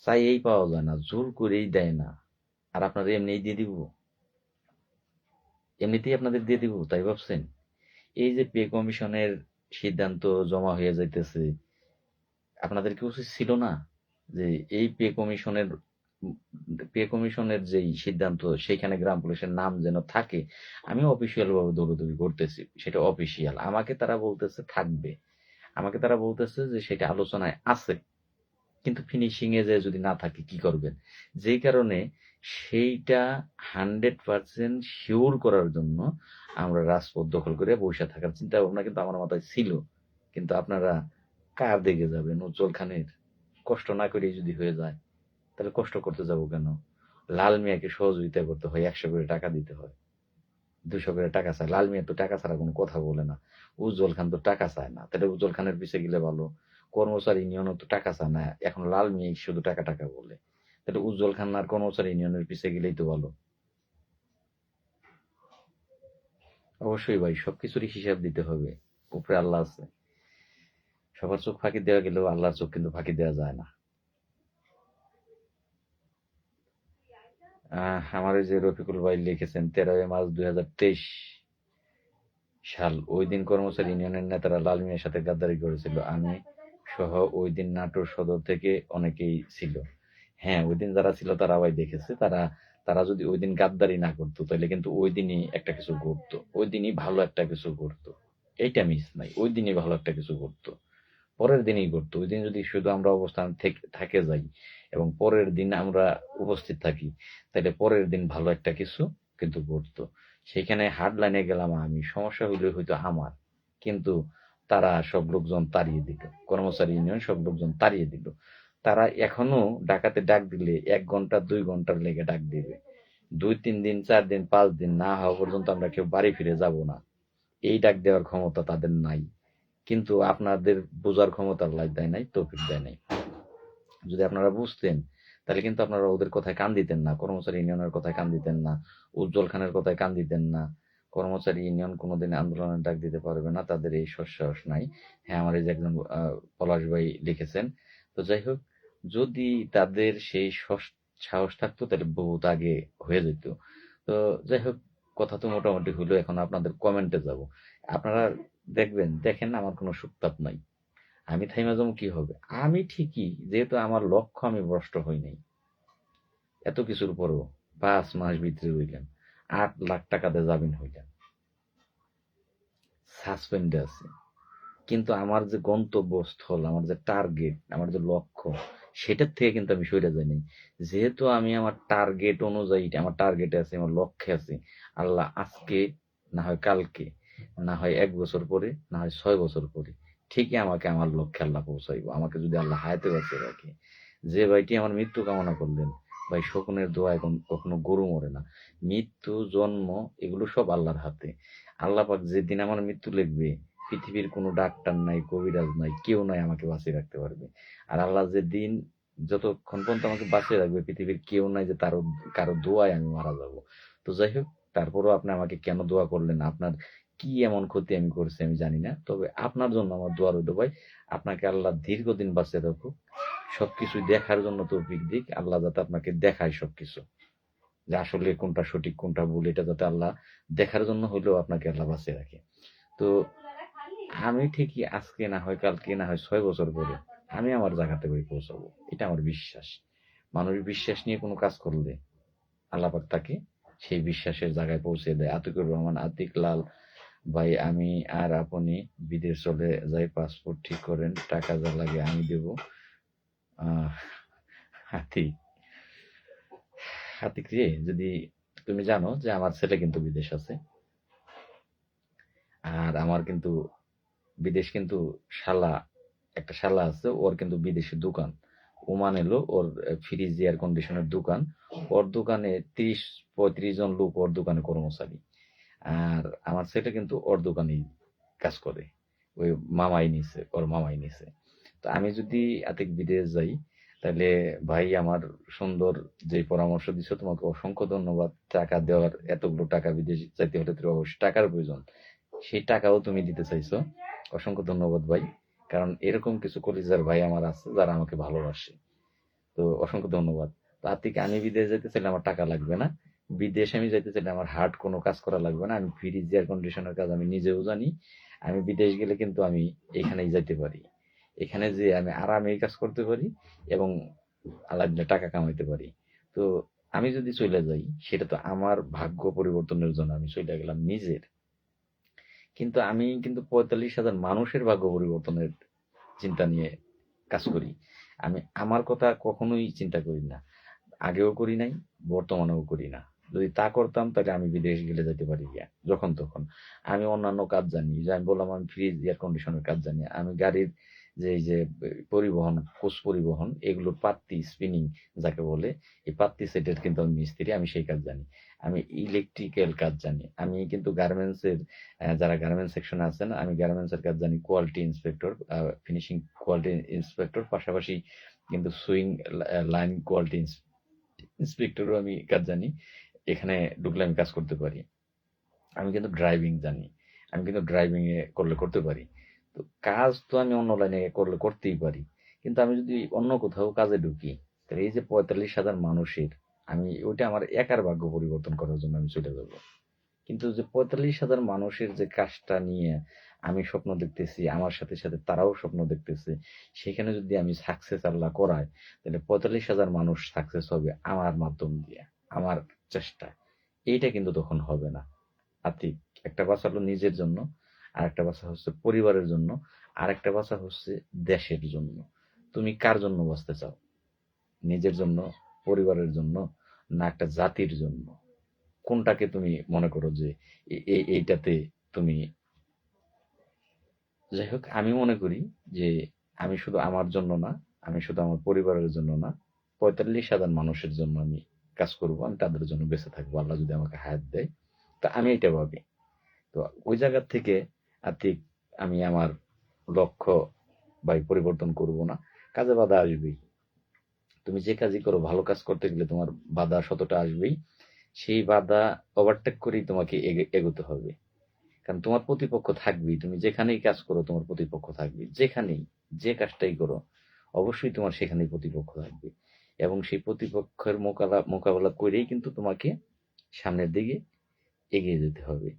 চাইয়েই পাওয়া যায় না, জোর করেই দেয় না। আর আপনারা এমনিই দিয়ে দিব, এমনিতেই আপনাদের দিয়ে দিব তাই ভাবছেন। এই যে পে কমিশনের সিদ্ধান্ত জমা হয়ে যাইতেছে, আপনাদের কি উচিত ছিল না যে এই পে কমিশনের যেই সিদ্ধান্ত সেইখানে গ্রাম পুলিশের নাম যেন থাকে। আমি অফিসিয়াল ভাবে দৌড়দৌড়ি করতেছি, সেটা অফিসিয়াল, আমাকে তারা বলতেছে থাকবে, আমাকে তারা বলতেছে যে সেটা আলোচনায় আছে, কিন্তু ফিনিশিং এ যে যদি না থাকে কি করবেন। যেই কারণে সেইটা 100% শিওর করার জন্য আমরা রাজপথ দখল করে বসে থাকার চিন্তা ভাবনা কিন্তু আমার মাথায় ছিল। কিন্তু আপনারা কার দিকে যাবেন? উজ্জ্বল খানের কষ্ট না করে যদি হয়ে যায়, তাহলে কষ্ট করতে যাব কেন? লাল মিয়াকে সহযোগিতা করতে হয়, 100 করে টাকা দিতে হয়, 200 করে টাকা চায়। লাল মিয়া তো টাকা ছাড়া কোনো কথা বলে না, উজ্জ্বল খান তো টাকা চায় না, তাহলে উজ্জ্বল খানের পিছে গেলে ভালো। কর্মচারী ইউনিয়নও তো টাকা চায় না, এখন লাল মিয়া শুধু টাকা টাকা বলে, তাহলে উজ্জ্বল খান আর কর্মচারী ইউনিয়নের পিছে গেলেই তো ভালো। অবশ্যই ভাই, সবকিছুরই হিসাব দিতে হবে, উপরে আল্লাহ আছে। সবার চোখ ফাঁকি দেওয়া গেলেও আল্লাহর চোখ কিন্তু ফাঁকি দেওয়া যায় না। আমার ওই যে রফিকুল ভাই লিখেছেন 13 মার্চ 2023 সাল, ওই দিন কর্মচারী ইউনিয়নের নেতারা লাল মিয়ার সাথে গাদ্দারি করেছিল, আমি সহ ওই দিন নাটোর সদর থেকে অনেকেই ছিল। হ্যাঁ, ওই দিন যারা ছিল তারা ভাই দেখেছে, তারা তারা যদি ওই দিন গাদ্দারি না করতো তাহলে কিন্তু ওই দিনই একটা কিছু ঘটতো, ওই দিনই ভালো একটা কিছু ঘটতো। এইটা মিস নাই, ওই দিনই ভালো একটা কিছু ঘটতো, পরের দিনই ঘটতো। ওই দিন যদি শুধু আমরা অবস্থান থেকে যাই এবং পরের দিন আমরা উপস্থিত থাকি, তাহলে পরের দিন ভালো একটা কিছু কিন্তু ঘটতো। সেখানে হার্ড লাইনে গেলাম আমি, সমস্যা হইলে হয়তো আমার, কিন্তু তারা সব লোকজন তাড়িয়ে দিল, কর্মচারী ইউনিয়ন সব লোকজন তাড়িয়ে দিল। তারা এখনো ডাকাতে ডাক দিলে 1 ঘন্টা 2 ঘন্টার লেগে ডাক দিবে, 2-3 দিন 4 দিন 5 দিন না হওয়া পর্যন্ত আমরা কেউ বাড়ি ফিরে যাব না, এই ডাক দেওয়ার ক্ষমতা তাদের নাই। কিন্তু আপনাদের বোঝার ক্ষমতা আল্লাহ দেয় নাই, তৌফিক দেয় নাই। যদি আপনারা বুঝতেন, তাহলে কিন্তু আপনারা ওদের কথায় কান দিতেন না, কর্মচারী ইউনিয়নের কথায় কান দিতেন না, উজ্জ্বল খানের কথায় কান দিতেন না। কর্মচারী ইউনিয়ন কোনোদিন আন্দোলনের ডাক দিতে পারবে না, তাদের এই সৎসাহস নাই। হ্যাঁ, আমার এই যে একজন পলাশ ভাই লিখেছেন। তো যাই হোক, যদি তাদের সেই সাহস থাকতো তাহলে বহুত আগে হয়ে যেত। তো যাই হোক, কথা তো মোটামুটি হলো, এখন আপনাদের কমেন্টে যাব। আপনারা দেখেন আমার কোনো সুপ্তাপ নাই, আমি থাইমা যাবো কি হবে? আমি ঠিকই, যেহেতু আমার লক্ষ্য, আমি ভ্রষ্ট হই নাই। এত কিছুর পরেও 5 মাস ভিতরে হইলেন, 8 লাখ টাকাতে জামিন হইলেন, সাসপেন্ডে আছে, কিন্তু আমার যে গন্তব্যস্থল, আমার যে টার্গেট, আমার যে লক্ষ্য, সেটার থেকে কিন্তু আমি সরে যাই নাই। যেহেতু আমি আমার টার্গেট অনুযায়ী, আমার টার্গেটে আছি, আমার লক্ষ্যে আছি, আল্লাহ আজকে না হয় কালকে, না হয় 1 বছর পরে, না হয় 6 বছর পরে, ঠিকই আমাকে আমার লক্ষ্যে আল্লাহ পৌঁছাইবো, আমাকে যদি আল্লাহ হায়াতে বাঁচিয়ে রাখে। যে ভাইটি আমার মৃত্যু কামনা করলেন, ভাই শকুনের দোয়া এখন কখনো গরু মরে না। মৃত্যু, জন্ম, এগুলো সব আল্লাহর হাতে। আল্লাহ পাক যেদিন আমার মৃত্যু লিখবে, পৃথিবীর কোনো ডাক্তার নাই, কবিরাজ নাই, কেউ নাই আমাকে বাঁচিয়ে রাখতে পারবে। আর আল্লাহ যেদিন, যতক্ষণ পর্যন্ত আমাকে বাঁচিয়ে রাখবে, পৃথিবীর কেউ নাই যে তার কারো দোয়ায় আমি মারা যাব। তো যাই হোক, তারপরও আপনি আমাকে কেন দোয়া করলেন, আপনার কি এমন ক্ষতি আমি করছি আমি জানি না, তবে আপনার জন্য আমার দোয়া রইল ভাই। আপনাকে আল্লাহ দীর্ঘদিন বাঁচিয়ে রাখুক, সবকিছু দেখার জন্য তৌফিক দিক, আল্লাহ যাতে আপনাকে দেখায় সবকিছু, যে আসলে কোনটা সঠিক কোনটা ভুল, এটা যাতে আল্লাহ দেখার জন্য হইলেও আপনাকে আল্লাহ বাঁচিয়ে রাখে। তো আমি ঠিকই আজকে না হয় কালকে, না হয় 6 বছর পরে, আমি আমার জায়গাতে গিয়ে পৌঁছাবো, এটা আমার বিশ্বাস। মানুষ বিশ্বাস নিয়ে কোনো কাজ করলে আল্লাহ পাক তাকে সেই বিশ্বাসের জায়গায় পৌঁছে দেয়। আতিকুর রহমান, আতিক লাল ভাই, আমি আর আপনি বিদেশ চলে যাই, পাসপোর্ট ঠিক করেন, টাকা যা লাগে আমি দেব। আতিক, আতিক রে, যদি তুমি জানো যে আমার ছেলে কিন্তু বিদেশ আছে, আর আমার কিন্তু বিদেশ কিন্তু শালা, একটা শালা আছে, ওর কিন্তু বিদেশি দোকান, ওমান এলো, ওর ফ্রিজ এয়ার কন্ডিশনের দোকান, ওর দোকানে 30-35 জন লোক ওর দোকানে কর্মচারী। আর আমার ছেলে কিন্তু ওর দোকানেই কাজ করে, ওই মামাই নিছে, ওর মামাই নিছে। তো আমি যদি আতিক বিদেশ যাই, তাহলে ভাই আমার সুন্দর যে পরামর্শ দিছো, তোমাকে অসংখ্য ধন্যবাদ। টাকা দেওয়ার, এতগুলো টাকা বিদেশ যাইতে হলে তো অবশ্যই টাকার প্রয়োজন, সেই টাকাও তুমি দিতে চাইছো, অসংখ্য ধন্যবাদ ভাই। কারণ এরকম কিছু কলিজার ভাই আমার আছে যারা আমাকে ভালোবাসে। তো অসংখ্য ধন্যবাদ। তো আতিক, আমি বিদেশ যেতে চাইলে আমার টাকা লাগবে না, বিদেশ আমি যাইতে চাইলে আমার হার্ড কোনো কাজ করা লাগবে না, আমি ফ্রিজ এয়ার কন্ডিশনের কাজ আমি নিজেও জানি। আমি বিদেশ গেলে কিন্তু আমি এখানেই যাইতে পারি, এখানে যে আমি আরামে এই কাজ করতে পারি এবং আল্লাহ দিলে টাকা কামাইতে পারি। তো আমি যদি চলে যাই, সেটা তো আমার ভাগ্য পরিবর্তনের জন্য আমি চলে গেলাম নিজের, কিন্তু আমি কিন্তু 45,000 মানুষের ভাগ্য পরিবর্তনের চিন্তা নিয়ে কাজ করি। আমি আমার কথা কখনোই চিন্তা করি না, আগেও করি নাই, বর্তমানেও করি না। যদি তা করতাম তাহলে আমি বিদেশ গেলে যেতে পারি গিয়া যখন তখন। আমি অন্যান্য কাজ জানি, যে আমি বললাম আমি ফ্রিজ এয়ার কন্ডিশনের কাজ জানি, আমি গাড়ির যে এই যে পরিবহন, কোচ পরিবহন, এগুলোর পাত্তি স্পিনিং যাকে বলে, এই পাত্তি সেটের কিন্তু আমি মিস্ত্রি, আমি সেই কাজ জানি। আমি ইলেকট্রিক্যাল কাজ জানি, আমি কিন্তু গার্মেন্টস এর, যারা গার্মেন্টস সেকশনে আছেন, আমি গার্মেন্টস এর কাজ জানি, quality inspector, finishing quality inspector, পাশাপাশি কিন্তু সুইং লাইন কোয়ালিটি ইন্সপেক্টরও আমি কাজ জানি, এখানে ঢুকলে আমি কাজ করতে পারি। আমি কিন্তু ড্রাইভিং জানি, আমি কিন্তু ড্রাইভিং এ করলে করতে পারি। তো কাজ তো আমি অন্য লাইনে করলে করতেই পারি, কিন্তু আমি যদি অন্য কোথাও কাজে ঢুকি, তাহলে এই যে 45,000 মানুষের, আমি ওইটা আমার একার ভাগ্য পরিবর্তন করার জন্য আমি চলে যাব। কিন্তু যে 45,000 মানুষের যে কাজটা নিয়ে আমি স্বপ্ন দেখতেছি, আমার সাথে সাথে তারাও স্বপ্ন দেখতেছে, সেখানে যদি আমি সাকসেস আল্লাহ করাই, তাহলে 45,000 মানুষ সাকসেস হবে আমার মাধ্যম দিয়ে, আমার চেষ্টা। এইটা কিন্তু তখন হবে না। আতিক, একটা বাঁচালো নিজের জন্য, আর একটা বাঁচা হচ্ছে পরিবারের জন্য, আর একটা বাঁচা হচ্ছে দেশের জন্য। তুমি কার জন্য বাঁচতে চাও? নিজের জন্য, পরিবারের জন্য, না একটা জাতির জন্য? কোনটাকে তুমি মনে করো যে এইটাতে তুমি? যাই হোক, আমি মনে করি যে আমি শুধু আমার জন্য না, আমি শুধু আমার পরিবারের জন্য না, 45,000 মানুষের জন্য আমি কাজ করবো, আমি তাদের জন্য বেঁচে থাকবো, আল্লাহ যদি আমাকে হায়াত দেয়। তো আমি এটা ভাবি। তো ওই জায়গা থেকে আর্থিক আমি আমার লক্ষ্য পরিবর্তন করব না। কাজে বাধা আসবেই। তুমি যে কাজই করো, ভালো কাজ করতে গেলে তোমার বাধা শতটা আসবেই। সেই বাধা ওভারটেক করেই তোমাকে এগোতে হবে। কারণ তোমার প্রতিপক্ষ থাকবেই। তুমি যেখানেই কাজ করো তোমার প্রতিপক্ষ থাকবে, যেখানেই যে কাজটাই করো অবশ্যই তোমার সেখানেই প্রতিপক্ষ থাকবে, এবং সেই প্রতিপক্ষের মোকাবেলা করেই কিন্তু তোমাকে সামনের দিকে এগিয়ে যেতে হবে।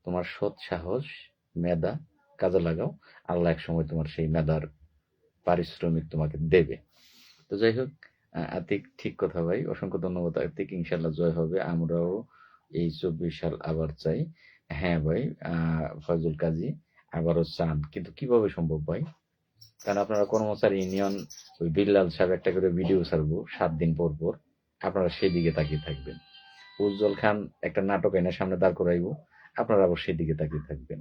তোমার সৎ সাহস, মেধা কাজে লাগাও, আল্লাহ এক সময় তোমার সেই মেধার পারিশ্রমিক তোমাকে দেবে। তো যাই হোক, আতিক ঠিক কথা ভাই, অসংখ্য ধন্যবাদ আতিক। ইনশাল্লাহ জয় হবে, আমরাও এই 24 সাল আবার চাই। হ্যাঁ ভাই, ফয়জুল কাজী আবারও চান, কিন্তু কিভাবে সম্ভব ভাই? কারণ আপনারা কর্মচারী ইউনিয়ন, ওই বিল্লাল সাহেব একটা করে ভিডিও ছাড়বো 7 দিন পর পর, আপনারা সেই দিকে তাকিয়ে থাকবেন। উজ্জ্বল খান একটা নাটক এনে সামনে দাঁড় করাইবো, আপনারা আবার সেই দিকে তাকিয়ে থাকবেন।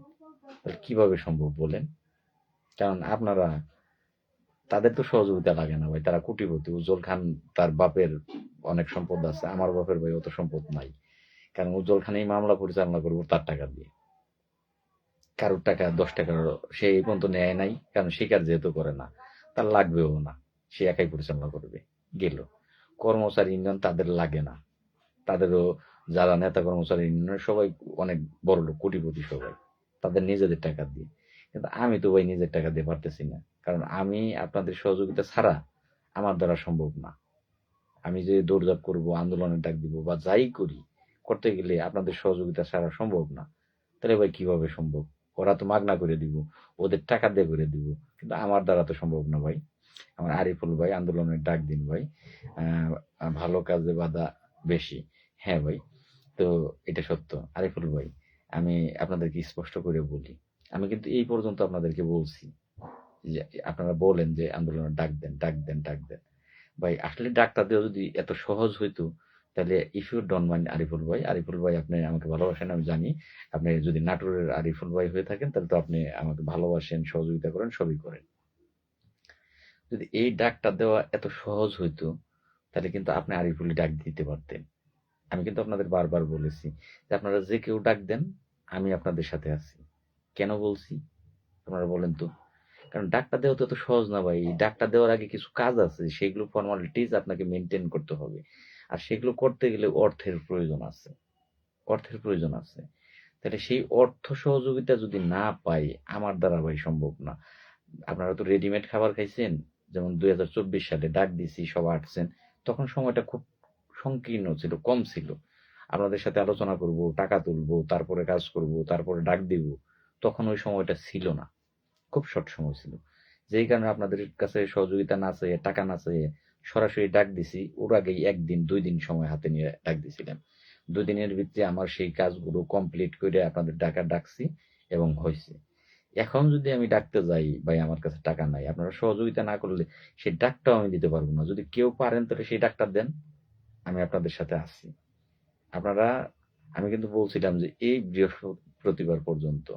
তাহলে কিভাবে সম্ভব বলেন? কারণ আপনারা, তাদের তো সহযোগিতা লাগে না ভাই, তারা কোটিপতি। উজ্জ্বল খান তার বাপের অনেক সম্পদ আছে, আমার বাপের ভাই অত সম্পদ নাই। কারণ উজ্জ্বল খান এই মামলা পরিচালনা করবো তার টাকা দিয়ে, কারোর টাকা 10 টাকার সে এই পর্যন্ত নেয় নাই, কারণ স্বীকার যেহেতু করে না, তার লাগবেও না, সে একাই পরিচালনা করবে। গেল কর্মচারী ইউনিয়ন, তাদের লাগে না, তাদেরও যারা নেতা কর্মচারী ইউনিয়নের সবাই অনেক বড় লোক, কোটিপতি সবাই, তাদের নিজেদের টাকা দিয়ে। কিন্তু আমি তো ভাই নিজের টাকা দিয়ে পারতেছি না, কারণ আমি আপনাদের সহযোগিতা ছাড়া আমার দ্বারা সম্ভব না। আমি যে দৌড়ঝাঁপ করবো, আন্দোলনের ডাক দিব বা যাই করি, করতে গেলে আপনাদের সহযোগিতা ছাড়া সম্ভব না। তাহলে ভাই কিভাবে সম্ভব? ওরা তো মাগনা করে দিব, ওদের টাকা দিয়ে করে দিব, কিন্তু আমার দ্বারা তো সম্ভব না ভাই। আমার আরিফুল ভাই, আন্দোলনের ডাক দিন ভাই, ভালো কাজে বাধা বেশি। হ্যাঁ ভাই, তো এটা সত্য আরিফুল ভাই। আমি আপনাদেরকে স্পষ্ট করে বলি, আমি কিন্তু এই পর্যন্ত আপনাদেরকে বলছি যে আপনারা বলেন যে আন্দোলনের ডাক দেন, ডাক দেন, ডাক দেন। ভাই আসলে ডাকটা দেওয়া যদি এত সহজ হইতো, তাহলে if you don't mind Ariful ভাই, আরিফুল ভাই আপনি আমাকে ভালোবাসেন আমি জানি। আপনি যদি নাটোরের আরিফুল ভাই হয়ে থাকেন, তাহলে তো আপনি আমাকে ভালোবাসেন, সহযোগিতা করেন, সবই করেন। যদি এই ডাকটা দেওয়া এত সহজ হইতো, তাহলে কিন্তু আপনি আরিফুলি ডাক দিতে পারতেন। আমি কিন্তু আপনাদের বারবার বলেছি যে আপনারা যে কেউ ডাক দেন, আমি আপনাদের সাথে আছি। কেন বলছি আপনারা বলেন তো? কারণ ডাকটা দেওয়া তো এত সহজ না ভাই। ডাকটা দেওয়ার আগে কিছু কাজ আছে, সেগুলো ফর্মালিটিস আপনাকে মেনটেন করতে হবে। আর সেগুলো করতে গেলে অর্থের প্রয়োজন আছে, অর্থের প্রয়োজন আছে। তাহলে সেই অর্থ সহযোগিতা যদি না পাই, আমার দ্বারা ভাই সম্ভব না। আপনারা তো রেডিমেড খাবার খাইছেন, যেমন 2024 সালে ডাক দিছি, সব আসছেন, তখন সময়টা খুব সংকীর্ণ ছিল, কম ছিল। আপনাদের সাথে আলোচনা করব, টাকা তুলবো, তারপরে কাজ করব, তারপরে ডাক দিব, তখন ওই সময়টা ছিল না, খুব শর্ট সময় ছিল। যেই কারণে আপনাদের কাছে সহযোগিতা না চেয়ে, টাকা না চেয়ে সরাসরি ডাক দিছি। ওর আগেই 1 দিন 2 দিন সময় হাতে নিয়ে ডাক দিছিলাম। 2 দিনের ভিতরে আমার সেই কাজগুলো কমপ্লিট করে আপনাদের টাকা ডাকছি এবং হয়েছে। এখন যদি আমি ডাকতে যাই ভাই, আমার কাছে টাকা নাই, আপনারা সহযোগিতা না করলে সেই ডাকটাও আমি দিতে পারবো না। যদি কেউ পারেন তাহলে সেই ডাকটা দেন, আমি আপনাদের সাথে আছি। আপনারা, আমি কিন্তু বলছিলাম যে এই বৃহস্পতিবার পর্যন্ত,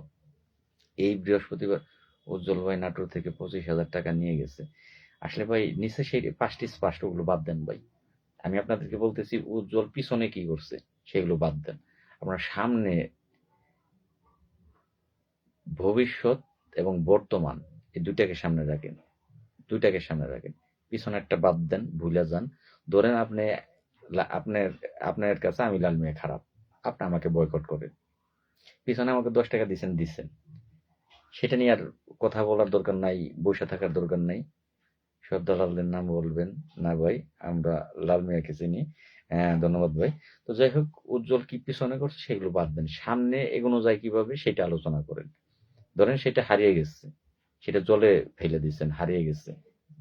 এই বৃহস্পতিবার উজ্জ্বল ভাই নাটোর থেকে 25,000 টাকা নিয়ে গেছে। আসলে ভাই নিচে সেই 5টি স্পষ্ট, ওগুলো বাদ দেন ভাই। আমি আপনাদেরকে বলতেছি উজ্জ্বল পিছনে কি করছে সেগুলো বাদ দেন। আপনার সামনে, ভবিষ্যৎ এবং বর্তমান, এই দুইটাকে সামনে রাখেন, দুইটাকে সামনে রাখেন। পিছনেরটা বাদ দেন, ভুলে যান। ধরেন আপনি, আপনার আপনার কাছে আমি লাল মিয়া খারাপ, আপনি আমাকে বয়কট করেন, পিছনে আমাকে 10 টাকা দিচ্ছেন দিচ্ছেন, সেটা নিয়ে আর কথা বলার দরকার নাই, বসে থাকার দরকার নাই। সব দালালদের নাম বলবেন না ভাই, আমরা লাল মিয়াকে চিনি। হ্যাঁ ধন্যবাদ ভাই। তো যাই হোক, উজ্জ্বল কি পিছনে করছে সেগুলো বাদ দেন, সামনে এগোনো যায় কিভাবে সেটা আলোচনা করেন। ধরেন সেটা হারিয়ে গেছে, সেটা জলে ফেলে দিচ্ছেন, হারিয়ে গেছে,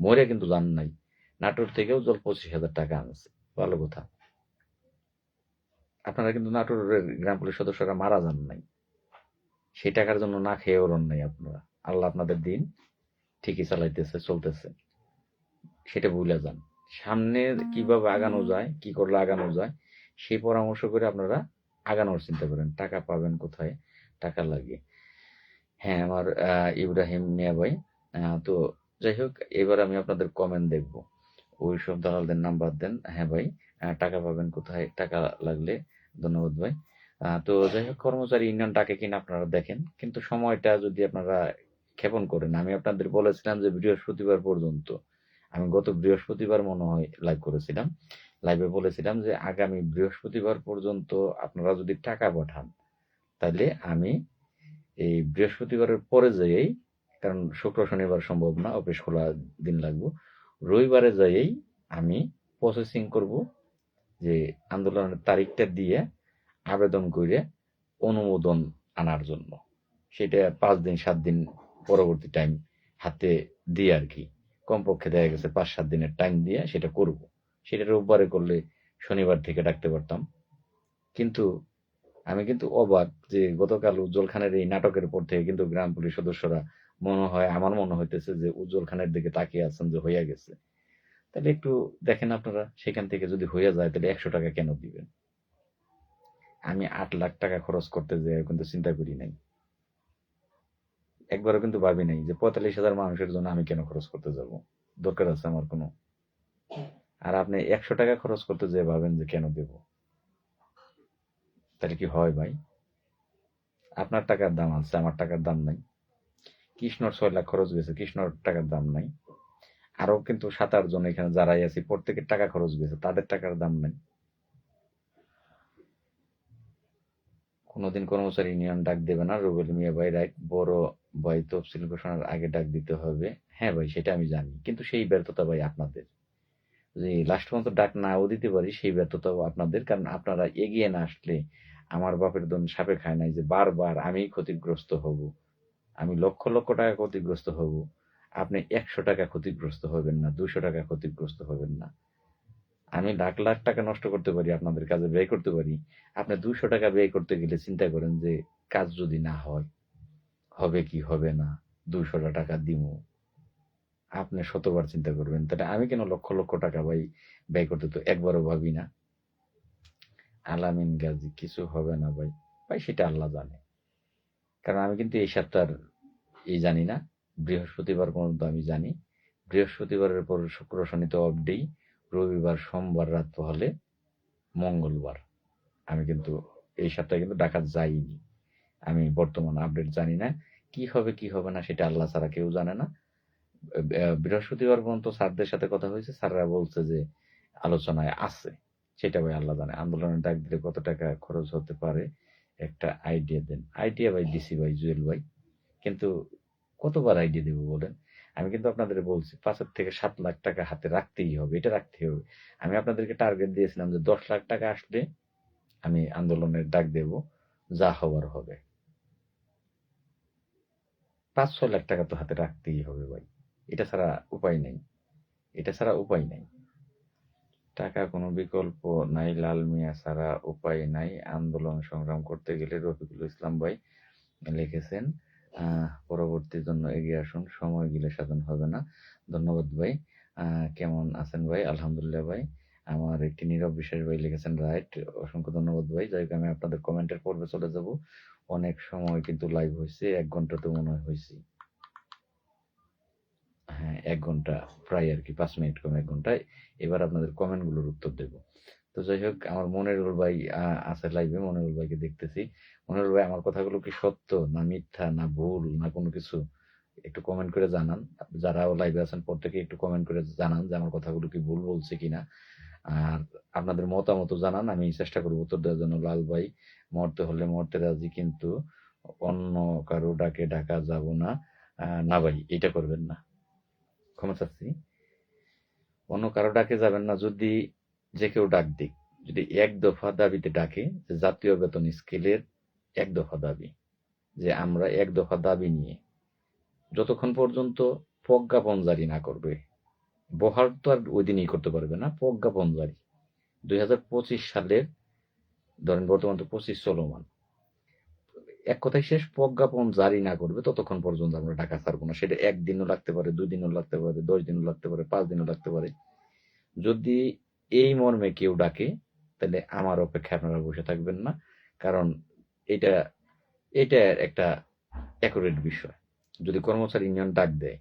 মরে কিন্তু যান নাই। নাটোর থেকেও জল 25,000 টাকা আনছে, ভালো কথা। আপনারা কিন্তু নাটোরের গ্রাম পুলিশ সদস্যরা মারা যান নাই, সেই টাকার জন্য না খেয়ে ওরণ নাই আপনারা। আল্লাহ আপনাদের দিন ঠিকই চালাইতেছে, চলতেছে, সেটা ভুলে যান। সামনে কিভাবে আগানো যায়, কি করলে আগানো যায়, সেই পরামর্শ করে আপনারা আগানোর চিন্তা করেন। টাকা পাবেন কোথায়, টাকা লাগে। হ্যাঁ, আমার ইব্রাহিম মিয়া ভাই, তো যাই হোক, এবার আমি আপনাদের কমেন্ট দেখব। ওই সব দালালদের নাম্বার দেন। হ্যাঁ ভাই, টাকা পাবেন কোথায়, টাকা লাগলে। ধন্যবাদ ভাই। তো যাই হোক, কর্মচারী ইউনিয়ন ডাকে কিনা আপনারা দেখেন, কিন্তু সময়টা যদি আপনারা ক্ষেপণ করেন। আমি আপনাদের বলেছিলাম যে বৃহস্পতিবার পর্যন্ত, আমি গত বৃহস্পতিবার মনে হয় লাইভ করেছিলাম, লাইভে বলেছিলাম যে আগামী বৃহস্পতিবার পর্যন্ত আপনারা যদি টাকা পাঠান, তাহলে আমি এই বৃহস্পতিবারের পরে যাইয়েই, কারণ শুক্র শনিবার সম্ভব না, অফিস খোলা দিন লাগবে, রবিবারে যাইয়েই আমি প্রসেসিং করব, যে আন্দোলনের তারিখটা দিয়ে আবেদন করে অনুমোদন আনার জন্য। সেটা 5 দিন 7 দিন পরবর্তী টাইম হাতে দিয়ে আর কি, কমপক্ষে দেখা গেছে 5-7 দিনের টাইম দিয়ে সেটা করব। সেটা রোববারে করলে শনিবার থেকে ডাকতে পারতাম। কিন্তু আমি কিন্তু অবাক যে গতকাল উজ্জ্বল খানের এই নাটকের পর থেকে কিন্তু গ্রাম পুলিশ সদস্যরা আমার মনে হইতেছে যে উজ্জ্বল খানের দিকে তাকিয়ে আছেন যে হইয়া গেছে। তাহলে একটু দেখেন আপনারা, সেখান থেকে যদি হইয়া যায় তাহলে 100 টাকা কেন দিবেন? আমি 8 লাখ টাকা খরচ করতে যেয়ে কিন্তু চিন্তা করি নাই, একবারও কিন্তু ভাবি নাই যে 45,000 মানুষের জন্য আমি কেন খরচ করতে যাব, দরকার আছে আমার কোনো? আর আপনি 100 টাকা খরচ করতে যেয়ে ভাবেন যে কেন দেব, তাহলে কি হয় ভাই? আপনার টাকার দাম আছে, আমার টাকার দাম নাই। কৃষ্ণর 6 লাখ খরচ গেছে, কৃষ্ণর টাকার দাম নাই। আরো কিন্তু 7-8 জন এখানে যারাই আছি, প্রত্যেকের টাকা খরচ গেছে, তাদের টাকার দাম নাই। কোনোদিন কর্মচারী ইউনিয়ন ডাক দেবে না, রুবেল মিয়া ভাই রাইট। বড় ভাই তফসিল ঘোষণার আগে ডাক দিতে হবে। হ্যাঁ ভাই, সেটা আমি জানি, কিন্তু সেই ব্যর্থতা ভাই আপনাদের। যে লাস্ট পর্যন্ত ডাক নাও দিতে পারি, সেই ব্যর্থতাও আপনাদের, কারণ আপনারা এগিয়ে না আসলে আমার বাপের দন সাপে খায় নাই যে বারবার আমি ক্ষতিগ্রস্ত হব, আমি লক্ষ লক্ষ টাকা ক্ষতিগ্রস্ত হব, আপনি 100 টাকা ক্ষতিগ্রস্ত হবেন না, 200 টাকা ক্ষতিগ্রস্ত হবেন না। আমি লাখ লাখ টাকা নষ্ট করতে পারি, আপনাদের কাজে ব্যয় করতে পারি। আপনি 200 টাকা ব্যয় করতে গেলে চিন্তা করেন যে কাজ যদি না হয়, হবে কি হবে না, 200 টাকা দিব, আপনি শতবার চিন্তা করবেন। তাহলে আমি কেন লক্ষ লক্ষ টাকা ভাই ব্যয় করতে তো একবারও ভাবি না। আলামিন গাজী, কিছু হবে না ভাই। ভাই সেটা আল্লাহ জানে, কারণ আমি কিন্তু এই সপ্তাহ এই জানি না, বৃহস্পতিবার পর্যন্ত আমি জানি। বৃহস্পতিবারের পর শুক্র শনি তো অফ ডেই, রবিবার সোমবার রাত হলে মঙ্গলবার। আমি কিন্তু এই সপ্তাহে কিন্তু ডাকাত যাইনি। আমি বর্তমান আপডেট জানি না, কি হবে কি হবে না সেটা আল্লাহ ছাড়া কেউ জানে না। বৃহস্পতিবার পর্যন্ত স্যারদের সাথে কথা হয়েছে, স্যাররা বলছে যে আলোচনায় আছে, সেটা ভাই আল্লাহ জানে। আন্দোলনের ডাক দিলে কত টাকা খরচ হতে পারে একটা আইডিয়া দেন। আইডিয়া ভাই দিছি ভাই জুয়েল ভাই, কিন্তু কতবার আইডিয়া দেবো বলেন? আমি কিন্তু আপনাদের বলছি 5 থেকে 7 লাখ টাকা হাতে রাখতেই হবে, এটা রাখতেই হবে। আমি আপনাদেরকে টার্গেট দিয়েছিলাম যে 10 লাখ টাকা আসলে আমি আন্দোলনের ডাক দেব, যা হবার হবে। 5-6 লাখ টাকা তো হাতে রাখতেই হবে ভাই, এটা ছাড়া উপায় নেই, এটা ছাড়া উপায় নাই। টাকা কোনো বিকল্প নাই, লাল মিয়া ছাড়া উপায় নাই, আন্দোলন সংগ্রাম করতে গেলে। রফিকুল ইসলাম ভাই লিখেছেন, পরবর্তীর জন্য এগিয়ে আসুন, সময় গেলে সাধন হবে না। ধন্যবাদ ভাই। কেমন আছেন ভাই? আলহামদুলিল্লাহ ভাই। আমার একটি নীরব বিশ্বাস ভাই লিখেছেন রাইট, অসংখ্য ধন্যবাদ ভাই। যাই হোক, আমি আপনাদের কমেন্টের পর্বে চলে যাব। অনেক সময় কিন্তু লাইভ হয়েছে, 1 ঘন্টা তো মনে হয় হয়েছে। হ্যাঁ, 1 ঘন্টা প্রায় আর কি, 5 মিনিট কম 1 ঘন্টায়। এবার আপনাদের কমেন্টগুলোর উত্তর দেব। তো যাই হোক, আমার মনিরুল ভাই আছে লাইভে, মনিরুল ভাইকে দেখতেছি। মনিরুল ভাই, আমার কথাগুলো কি সত্য না মিথ্যা না ভুল না কোনো কিছু, একটু কমেন্ট করে জানান। যারাও লাইভে আছেন প্রত্যেকে একটু কমেন্ট করে জানান যে আমার কথাগুলো কি ভুল বলছে কিনা। আর আপনাদের মতামত জানান, আমি চেষ্টা করবো উত্তর দেওয়ার জন্য। লাল ভাই, মরতে হলে মরতে রাজি, কিন্তু অন্য কারো ডাকে ডাকা যাব না। না ভাই, এটা করবেন না, ক্ষমা চাচ্ছি। অন্য কারো ডাকে যাবেন না, যদি যে কেউ ডাক দিক, যদি 1 দফা দাবিতে ডাকে, যে জাতীয় বেতন স্কেলের 1 দফা দাবি, যে আমরা 1 দফা দাবি নিয়ে যতক্ষণ পর্যন্ত প্রজ্ঞাপন জারি না করবে, বহাল তো আর ওই দিনই করতে পারবে না, প্রজ্ঞাপন জারি 2025 সালের, ধরেন বর্তমান তো 25 চলমান, এক কথায় শেষ প্রজ্ঞাপন জারি না করবে ততক্ষণ পর্যন্ত আমরা টাকা ছাড়বো না। সেটা 1 দিনও লাগতে পারে, 2 দিনও লাগতে পারে, 10 দিনও লাগতে পারে, 5 দিনও লাগতে পারে। যদি এই মর্মে কেউ ডাকে তাহলে আমার অপেক্ষায় আপনারা বসে থাকবেন না, কারণ এটা এটা একটা অ্যাকুরেট বিষয়। যদি কর্মচারী ইউনিয়ন ডাক দেয়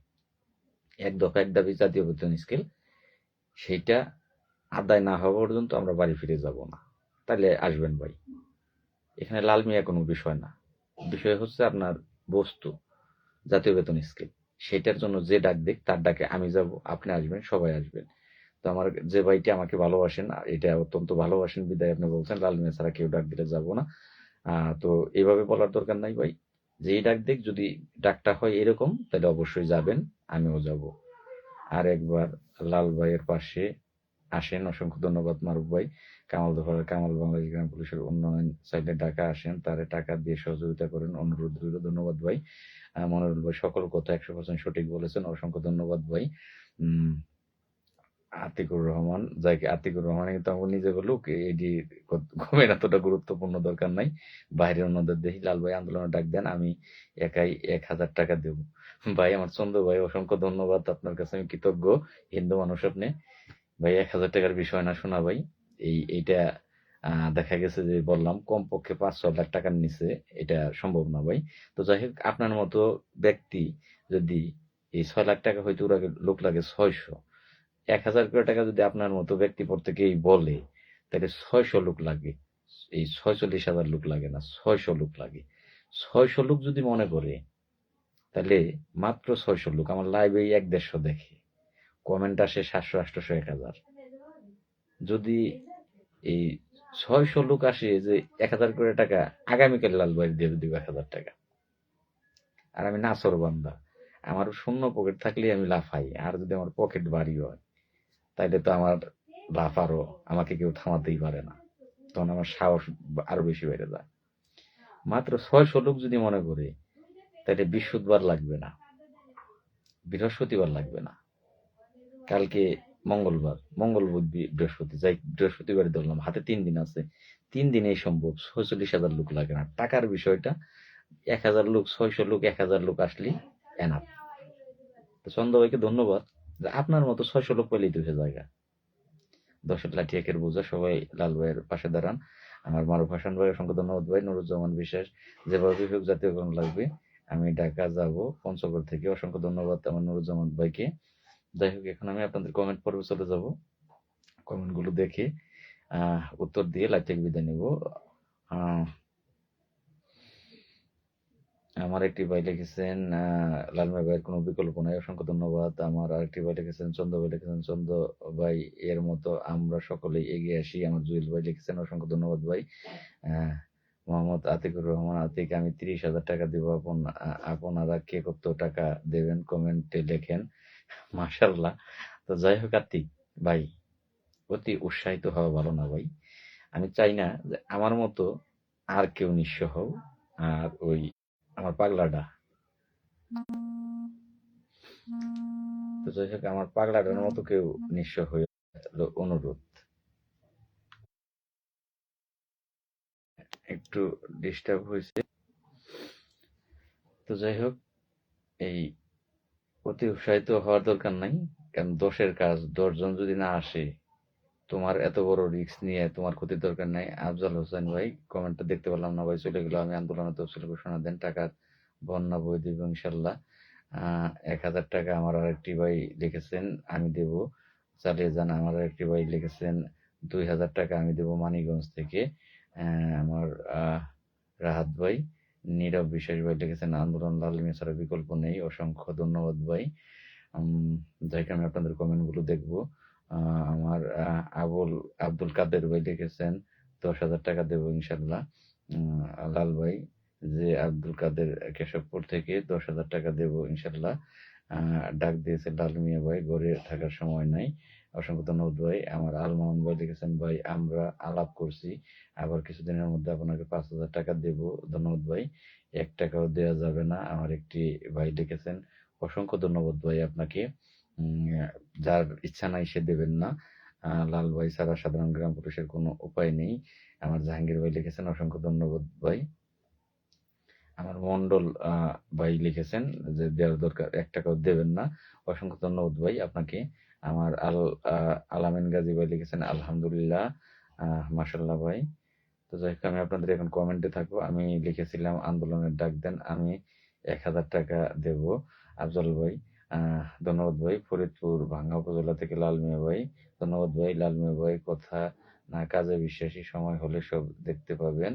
এক দফা এক দাবি জাতীয় বেতন স্কেল, সেইটা আদায় না হওয়া পর্যন্ত আমরা বাড়ি ফিরে যাব না। তাহলে আসবেন ভাই, এখানে লাল মিয়া কোনো বিষয় না। বিষয় হচ্ছে আপনার বস্তু জাতীয় বেতন স্কেল, সেটার জন্য যে ডাক দেখ তার ডাকে আমি যাব, আপনি আসবেন, সবাই আসবেন। তো আমার যে ভাইটি আমাকে ভালোবাসেন, এটা অত্যন্ত ভালোবাসেন বিদায় আপনি বলছেন লাল মিয়া ছাড়া কেউ ডাক দিলে যাব না। তো এইভাবে বলার দরকার নাই ভাই, যেই ডাক দেখ যদি ডাকটা হয় এরকম তাহলে অবশ্যই যাবেন, আমিও যাব। আর একবার লাল ভাইয়ের পাশে আসেন। অসংখ্য ধন্যবাদ মারুফ ভাই। কামাল দোহার কামাল বাংলাদেশ গ্রাম পুলিশের উন্নয়ন চাইলে ঢাকা আসেন, তারে টাকা দিয়ে সহযোগিতা করেন, অনুরোধ রইল। ধন্যবাদ ভাই। মনিরুল ভাই সকল কথা 100% সঠিক বলেছেন, অসংখ্য ধন্যবাদ ভাই। আতিকুর রহমান, যাকে আতিকুর রহমান কিন্তু আমার নিজে লোক, এটি কমের এতটা গুরুত্বপূর্ণ দরকার নাই, বাইরের অন্যদের দেখি। লাল ভাই আন্দোলনে ডাক দেন, আমি একাই 1000 টাকা দেব। ভাই আমার চন্দ্র ভাই অসংখ্য ধন্যবাদ, আপনার কাছে আমি কৃতজ্ঞ। হিন্দু মানুষ আপনি ভাই, 1000 টাকার বিষয় না শোনা ভাই। এইটা দেখা গেছে যে বললাম কমপক্ষে 5-6 লাখ টাকার নিচে এটা সম্ভব না ভাই। তো যাই হোক, আপনার মতো ব্যক্তি যদি এই 6 লাখ টাকা হয়তো লোক লাগে 600, 1000 করে টাকা যদি আপনার মতো ব্যক্তি প্রত্যেকেই বলে, তাহলে 600 লোক লাগে। এই 46,000 লোক লাগে না, 600 লোক লাগে। 600 লোক যদি মনে করে, তাহলে মাত্র 600 লোক আমার লাইভে 1-150 দেখে, কমেন্ট আসে 700, 800, 1000। যদি এই 600 লোক আসে যে 1000 করে টাকা, আগামীকাল লাল ভাই দিয়ে দিব 1000 টাকা। আর আমি নাসর বান্দা, আমার শূন্য পকেট থাকলে আমি লাফাই, আর যদি আমার পকেট ভারী হয় তাইলে তো আমার লাফ আরো, আমাকে কেউ থামাতেই পারে না, তখন আমার সাহস আরো বেশি বেড়ে যায়। মাত্র 600 লোক যদি মনে করে, তাহলে বৃহস্পতিবার লাগবে না, বৃহস্পতিবার লাগবে না, কালকে মঙ্গলবার, মঙ্গল বুধ বৃহস্পতি, যাই বৃহস্পতিবারই ধরলাম, হাতে 3 দিন আছে, 3 দিনেই সম্ভব। 46,000 লোক লাগে না, টাকার বিষয়টা 1000 লোক, 600 লোক, 1000 লোক আসলেই এনাফ। তো চন্দ্র ভাইকে ধন্যবাদ, যে আপনার মতো 600 লোক পেলেই তো হয়ে জায়গা। 10 লাঠি একের বোঝা, সবাই লাল ভাইয়ের পাশে দাঁড়ান। আমার মারুফ হাসান ভাই অসংখ্য ধন্যবাদ ভাই। নুরুজ্জামান বিশ্বাস, যেভাবে বিভাগ জাতীয়করণ লাগবে আমি ঢাকা যাব পঞ্চগড় থেকে, অসংখ্য ধন্যবাদ আমার নুরুজ্জামান ভাইকে। যাই হোক, এখন আমি আপনাদের কমেন্ট পর্বে চলে যাব, কমেন্ট গুলো দেখে উত্তর দিয়ে লাইভ থেকে বিদায় নিব। আমার একটি ভাই লিখেছেন লালমা ভাইয়ের কোনো বিকল্প নাই, অসংখ্য ধন্যবাদ। আমার আরেকটি ভাই লিখেছেন, চন্দ্র ভাই লিখেছেন, চন্দ্র ভাই এর মতো আমরা সকলেই এগিয়ে আসি। আমার জুয়েল ভাই লিখেছেন, অসংখ্য ধন্যবাদ ভাই। মোহাম্মদ আতিকুর রহমান আতিক, আমি 30,000 টাকা দিব, আপনারা কে কত টাকা দেবেন কমেন্টে লেখেন। মাশাল্লাহ। তো যাই হোক আতিক ভাই, অতি উৎসাহিত হওয়া ভালো না ভাই। আমি চাই না যে আমার মতো আর কেউ নিঃস্ব হও, আর ওই আমার পাগলাটা, তো যাই হোক আমার পাগলাটার মতো কেউ নিঃস্ব হয়ে অনুরোধ। একটু ডিস্টার্ব হয়েছে। তো যাই হোক, এই অতি উৎসাহিত হওয়ার দরকার নাই, কারণ 10-এর কাজ 10 জন যদি না আসে, তোমার এত বড় রিস্ক নিয়ে তোমার ক্ষতির দরকার নাই। আফজাল হোসেন ভাই, কমেন্টটা দেখতে পেলাম না ভাই, চলে গেল। আমি আন্দোলনে তফসিল ঘোষণা দেন, টাকার বন্যা বই দিব ইনশাল্লাহ। 1000 টাকা আমার আরেকটি ভাই লিখেছেন, আমি দেব, চালিয়ে যান। আমার আরেকটি ভাই লিখেছেন 2000 টাকা আমি দেব মানিকগঞ্জ থেকে। আমার রাহাত ভাই, নীরব বিশ্বাস ভাই লিখেছেন, আন্দোলন লাল মিয়া ছাড়া বিকল্প নেই, অসংখ্য ধন্যবাদ ভাই। যাই হোক, আমি আপনাদের কমেন্ট গুলো দেখবো। আমার আব্দুল কাদের ভাই লিখেছেন 10,000 টাকা দেবো ইনশাল্লাহ। লাল ভাই, যে আব্দুল কাদের কেশবপুর থেকে 10,000 টাকা দেবো ইনশাল্লাহ। ডাক দিয়েছে লাল মিয়া ভাই, ঘরে থাকার সময় নাই, অসংখ্য ধন্যবাদ ভাই। আমার আলমান ভাই লিখেছেন, ভাই আমরা আলাপ করছি, আবার কিছুদিনের মধ্যে আপনাকে 5,000 টাকা দেব, ধন্যবাদ ভাই। 1 টাকাও দেওয়া যাবে না, আমার একটি ভাই লিখেছেন, অসংখ্য ধন্যবাদ ভাই আপনাকে। যার ইচ্ছা নাই সে দেবেন না, লাল ভাই ছাড়া সাধারণ গ্রাম পুলিশের কোনো উপায় নেই। আমার জাহাঙ্গীর ভাই লিখেছেন, অসংখ্য ধন্যবাদ ভাই। আমার মন্ডল ভাই লিখেছেন যে দেওয়ার দরকার, 1 টাকাও দেবেন না। অসংখ্য ধন্যবাদ ভাই আপনাকে। আমার আলামিন গাজী ভাই লিখেছেন আলহামদুলিল্লাহ, মাশাল্লাহ ভাই। তো যাই হোক, আমি আপনাদের এখন কমেন্টে থাকবো। আমি লিখেছিলাম আন্দোলনের ডাক দেন, আমি 1000 টাকা দেব। আফজল ভাই, ধন্যবাদ ভাই। ফরিদপুর ভাঙ্গা উপজেলা থেকে লাল মিয়া ভাই, ধন্যবাদ ভাই। লাল মিয়া ভাই, কথা না কাজে বিশ্বাসী, সময় হলে সব দেখতে পাবেন।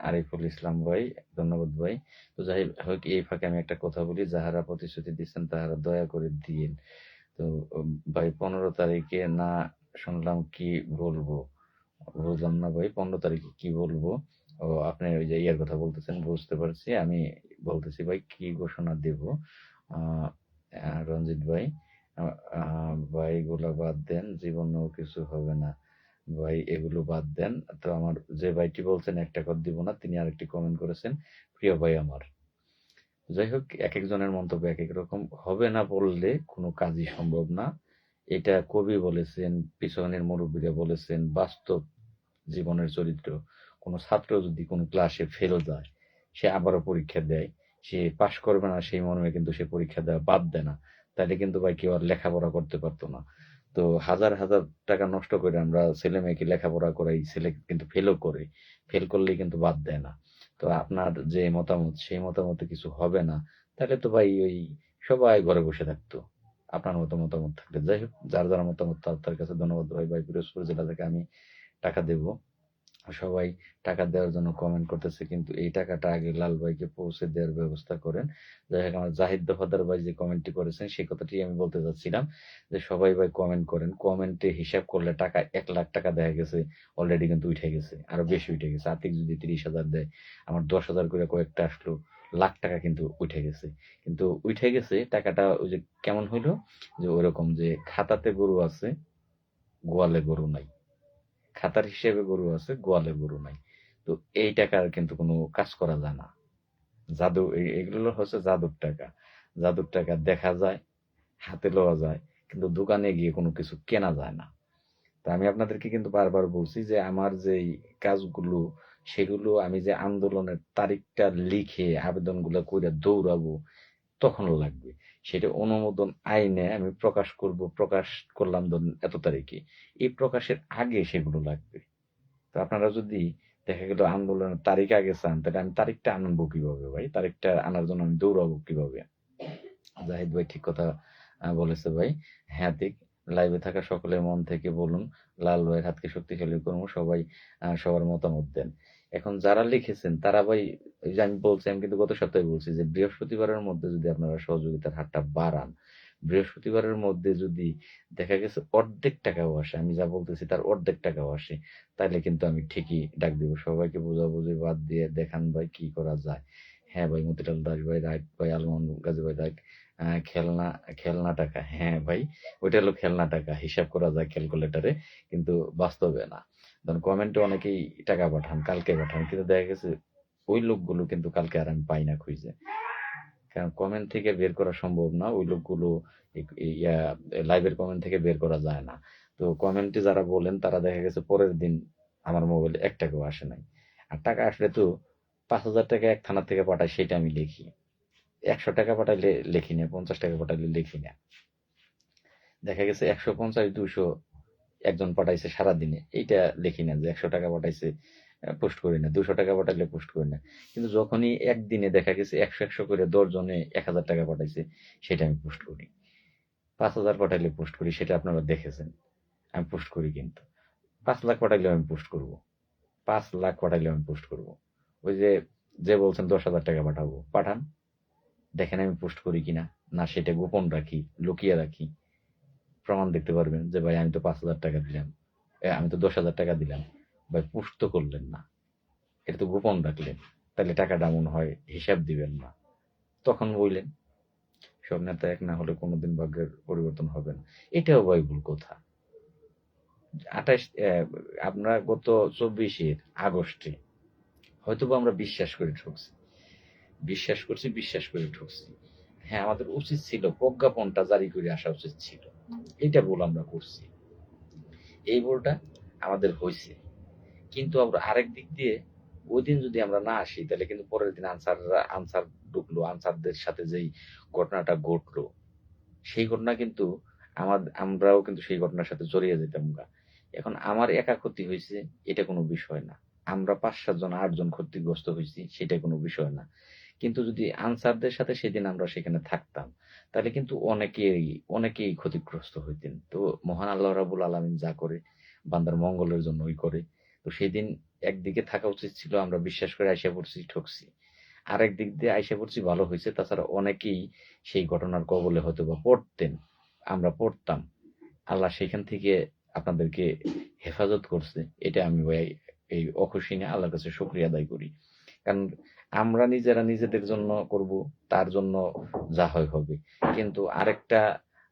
আরিফুল ইসলাম ভাই, ধন্যবাদ ভাই। তো যাই হোক, এই ফাঁকে আমি একটা কথা বলি, যাহারা প্রতিশ্রুতি দিচ্ছেন তাহারা দয়া করে দিন। তো ভাই 15 তারিখে না শুনলাম, কি বলবো বুঝলাম না ভাই, 15 তারিখে কি বলবো? ও, আপনি ওই যে ইয়ার কথা বলতেছেন, বুঝতে পারছি। আমি বলতেছি ভাই, কি ঘোষণা দেব। আহ, রঞ্জিত ভাই, ভাই এগুলা বাদ দেন, জীবনেও কিছু হবে না ভাই, এগুলো বাদ দেন। তো আমার যে ভাইটি বলছেন 1 টাকা দিব না, তিনি আরেকটি কমেন্ট করেছেন, প্রিয় ভাই আমার। যাই হোক, এক একজনের মন্তব্য এক এক রকম। হবে না বললে কোনো কাজই সম্ভব না। এটা কবি বলেছেন, পিছনের মুরব্বীরা বলেছেন, বাস্তব জীবনের চরিত্র। কোনো ছাত্র যদি কোনো ক্লাসে ফেল যায়, সে আবারও পরীক্ষা দেয়, সে পাশ করবে না সেই মর্মে কিন্তু সে পরীক্ষা দেওয়া বাদ দেয় না। তাইলে কিন্তু ভাই কেউ আর লেখাপড়া করতে পারতো না। তো হাজার হাজার টাকা নষ্ট করে আমরা ছেলে মেয়েকে লেখাপড়া করাই, ছেলে কিন্তু ফেলও করে, ফেল করলেই কিন্তু বাদ দেয় না। তো আপনার যে মতামত, সেই মতামতে কিছু হবে না, তাহলে তো ভাই ওই সবাই ঘরে বসে থাকতো। আপনার মতো মতামত থাকলে, যাই হোক, যার যার মতামত তার কাছে ধন্যবাদ ভাই। ভাই পিরোজপুর জেলা থেকে আমি টাকা দেব। সবাই টাকা দেওয়ার জন্য কমেন্ট করতেছে, কিন্তু এই টাকাটা আগে লাল ভাইকে পৌঁছে দেওয়ার ব্যবস্থা করেন। যাই হোক, আমার জাহিদ দফাদার ভাই যে কমেন্টটি করেছেন, সেই কথাটি আমি বলতে চাচ্ছিলাম, যে সবাই ভাই কমেন্ট করেন। কমেন্টে হিসাব করলে টাকা 1 লাখ টাকা দেখা গেছে অলরেডি, কিন্তু উঠে গেছে, আরো বেশি উঠে গেছে। আতিক যদি 30,000 দেয়, আমার 10,000 করে কয়েকটা আসলো, লাখ টাকা কিন্তু উঠে গেছে। কিন্তু উঠে গেছে টাকাটা, ওই যে কেমন হইলো, যে ওরকম যে খাতাতে গরু আছে, গোয়ালে গরু নাই। খাতার হিসেবে গরু আছে, গোয়ালে গরু নাই। তো এই টাকার কিন্তু কোনো কাজ করা যায় না। জাদু, এগুলো হচ্ছে জাদুর টাকা। জাদুর টাকা দেখা যায়, হাতে লওয়া যায়, কিন্তু দোকানে গিয়ে কোনো কিছু কেনা যায় না। তা আমি আপনাদেরকে কিন্তু বারবার বলছি যে আমার যেই কাজগুলো, সেগুলো আমি যে আন্দোলনের তারিখটা লিখে আবেদনগুলো করে দৌড়াবো, তখন লাগবে। সেটা অনুমোদন আইনে আমি প্রকাশ করব, প্রকাশ করলাম ধরুন এত তারিখে, এই প্রকাশের আগে সেগুলো লাগবে। তো আপনারা যদি দেখা গেল আন্দোলনের তারিখ আগে চান, তাহলে আমি তারিখটা আনবো কিভাবে ভাই? তারিখটা আনার জন্য আমি দৌড়াবো কিভাবে? জাহিদ ভাই ঠিক কথা বলেছে ভাই। হ্যাঁ ঠিক, লাইভে থাকা সকলের মন থেকে বলুন, লাল ভাইয়ের হাতকে শক্তিশালী করবো। সবাই সবার মতামত দেন। এখন যারা লিখেছেন তারা ভাই, এই যে আমি বলছি, আমি কিন্তু গত সপ্তাহে বলছি যে বৃহস্পতিবারের মধ্যে যদি আপনারা সহযোগিতার হারটা বাড়ান, বৃহস্পতিবারের মধ্যে যদি দেখা গেছে অর্ধেক টাকাও আসে, আমি যা বলতেছি তার অর্ধেক টাকাও আসে, তাহলে কিন্তু আমি ঠিকই ডাক দিব। সবাইকে বোঝাবুঝি বাদ দিয়ে দেখান ভাই কি করা যায়। হ্যাঁ ভাই, মতিলাল দাস ভাই রাইট ভাই, আলমন গাজী ভাই রাইট। খেলনা, খেলনা টাকা, হ্যাঁ ভাই, ওইটা হলো খেলনা টাকা, হিসাব করা যায় ক্যালকুলেটরে, কিন্তু বাস্তবে না। ধরুন কমেন্টে অনেকেই টাকা পাঠান, কালকে পাঠান, কিন্তু দেখা গেছে ওই লোকগুলো কিন্তু কালকে আর আমি পাই না খুঁজে। কারণ কমেন্ট থেকে বের করা সম্ভব না ওই লোকগুলো, ইয়া লাইভের কমেন্ট থেকে বের করা যায় না। তো কমেন্টে যারা বলেন তারা দেখা গেছে পরের দিন আমার মোবাইলে 1 টাকাও আসে নাই। আর টাকা আসলে তো 5,000 টাকা এক থানা থেকে পাঠায়, সেটা আমি লিখি। 100 টাকা পাঠাইলে লিখি না, 50 টাকা পাঠাইলে লিখি না। দেখা গেছে 150, 200 একজন পাঠাইছে সারাদিনে, এইটা লিখি না যে 100 টাকা পাঠাইছে, পোস্ট করি না। 200 টাকা পাঠাইলে পোস্ট করি না। কিন্তু যখনই একদিনে দেখা গেছে 100 করে 10 জনে 1,000 টাকা পাঠাইছে, সেটা আমি পোস্ট করি। 5,000 পাঠাইলে পোস্ট করি, সেটা আপনারা দেখেছেন, আমি পোস্ট করি। কিন্তু 5 লাখ পাঠাইলেও আমি পোস্ট করব। 5 লাখ পাঠাইলেও আমি পোস্ট করব। ওই যে যে বলছেন 10,000 টাকা পাঠাবো, পাঠান, দেখেন আমি পোস্ট করি কিনা। না সেটা গোপন রাখি, লুকিয়ে রাখি, প্রমাণ দেখতে পারবেন যে ভাই আমি তো 5,000 টাকা দিলাম, আমি তো 10,000 টাকা দিলাম। ভাই পোস্ট তো করলেন না, এটা তো গোপন রাখলেন, তাহলে টাকাটা মনে হয় হিসাব দিবেন না। তখন বললেন সব নেতা এক না হলে কোনোদিন ভাগ্যের পরিবর্তন হবে না। এটাও ভাই ভুল কথা। 28 আমরা গত 24 আগস্টে হয়তোবা আমরা বিশ্বাস করে ঠকছি, বিশ্বাস করছি, বিশ্বাস করে ঠকছি। হ্যাঁ, আমাদের উচিত ছিল প্রজ্ঞাপনটা জারি করে আসা উচিত ছিল। এটা ভুল আমরা করছি, এই ভুলটা আমাদের হয়েছে। কিন্তু আমরা আরেক দিক দিয়ে ওই দিন যদি আমরা না আসি তাহলে কিন্তু পরের দিন আনসার ঢুকলো, আনসারদের সাথে যেই ঘটনাটা ঘটলো সেই ঘটনা কিন্তু আমরাও কিন্তু সেই ঘটনার সাথে জড়িয়ে যেতাম গা। এখন আমার একা ক্ষতি হয়েছে এটা কোনো বিষয় না, আমরা 5-7 জন 8 জন ক্ষতিগ্রস্ত হয়েছি সেটা কোনো বিষয় না। কিন্তু যদি আনসারদের সাথে সেদিন আমরা সেখানে থাকতাম তাহলে কিন্তু অনেকেই ক্ষতিগ্রস্ত হইতেন। তো মহান আল্লাহ রাব্বুল আলামিন যা করে বান্দার মঙ্গলের জন্যই করে। তো সেদিন একদিকে থাকা উচিত ছিল, আমরা বিশ্বাস করে আইসা পড়ছি, ঠকছি। আরেক দিক দিয়ে আইসা পড়ছি, ভালো হয়েছে। তাছাড়া অনেকেই সেই ঘটনার কবলে হয়তো বা পড়তেন, আমরা পড়তাম। আল্লাহ সেখান থেকে আপনাদেরকে হেফাজত করছে, এটা আমি ভাই এই অখুশি নিয়ে আল্লাহর কাছে শুকরিয়া আদায় করি। কারণ আমরা নিজেরা নিজেদের জন্য করব, তার জন্য যা হয় হবে। কিন্তু আরেকটা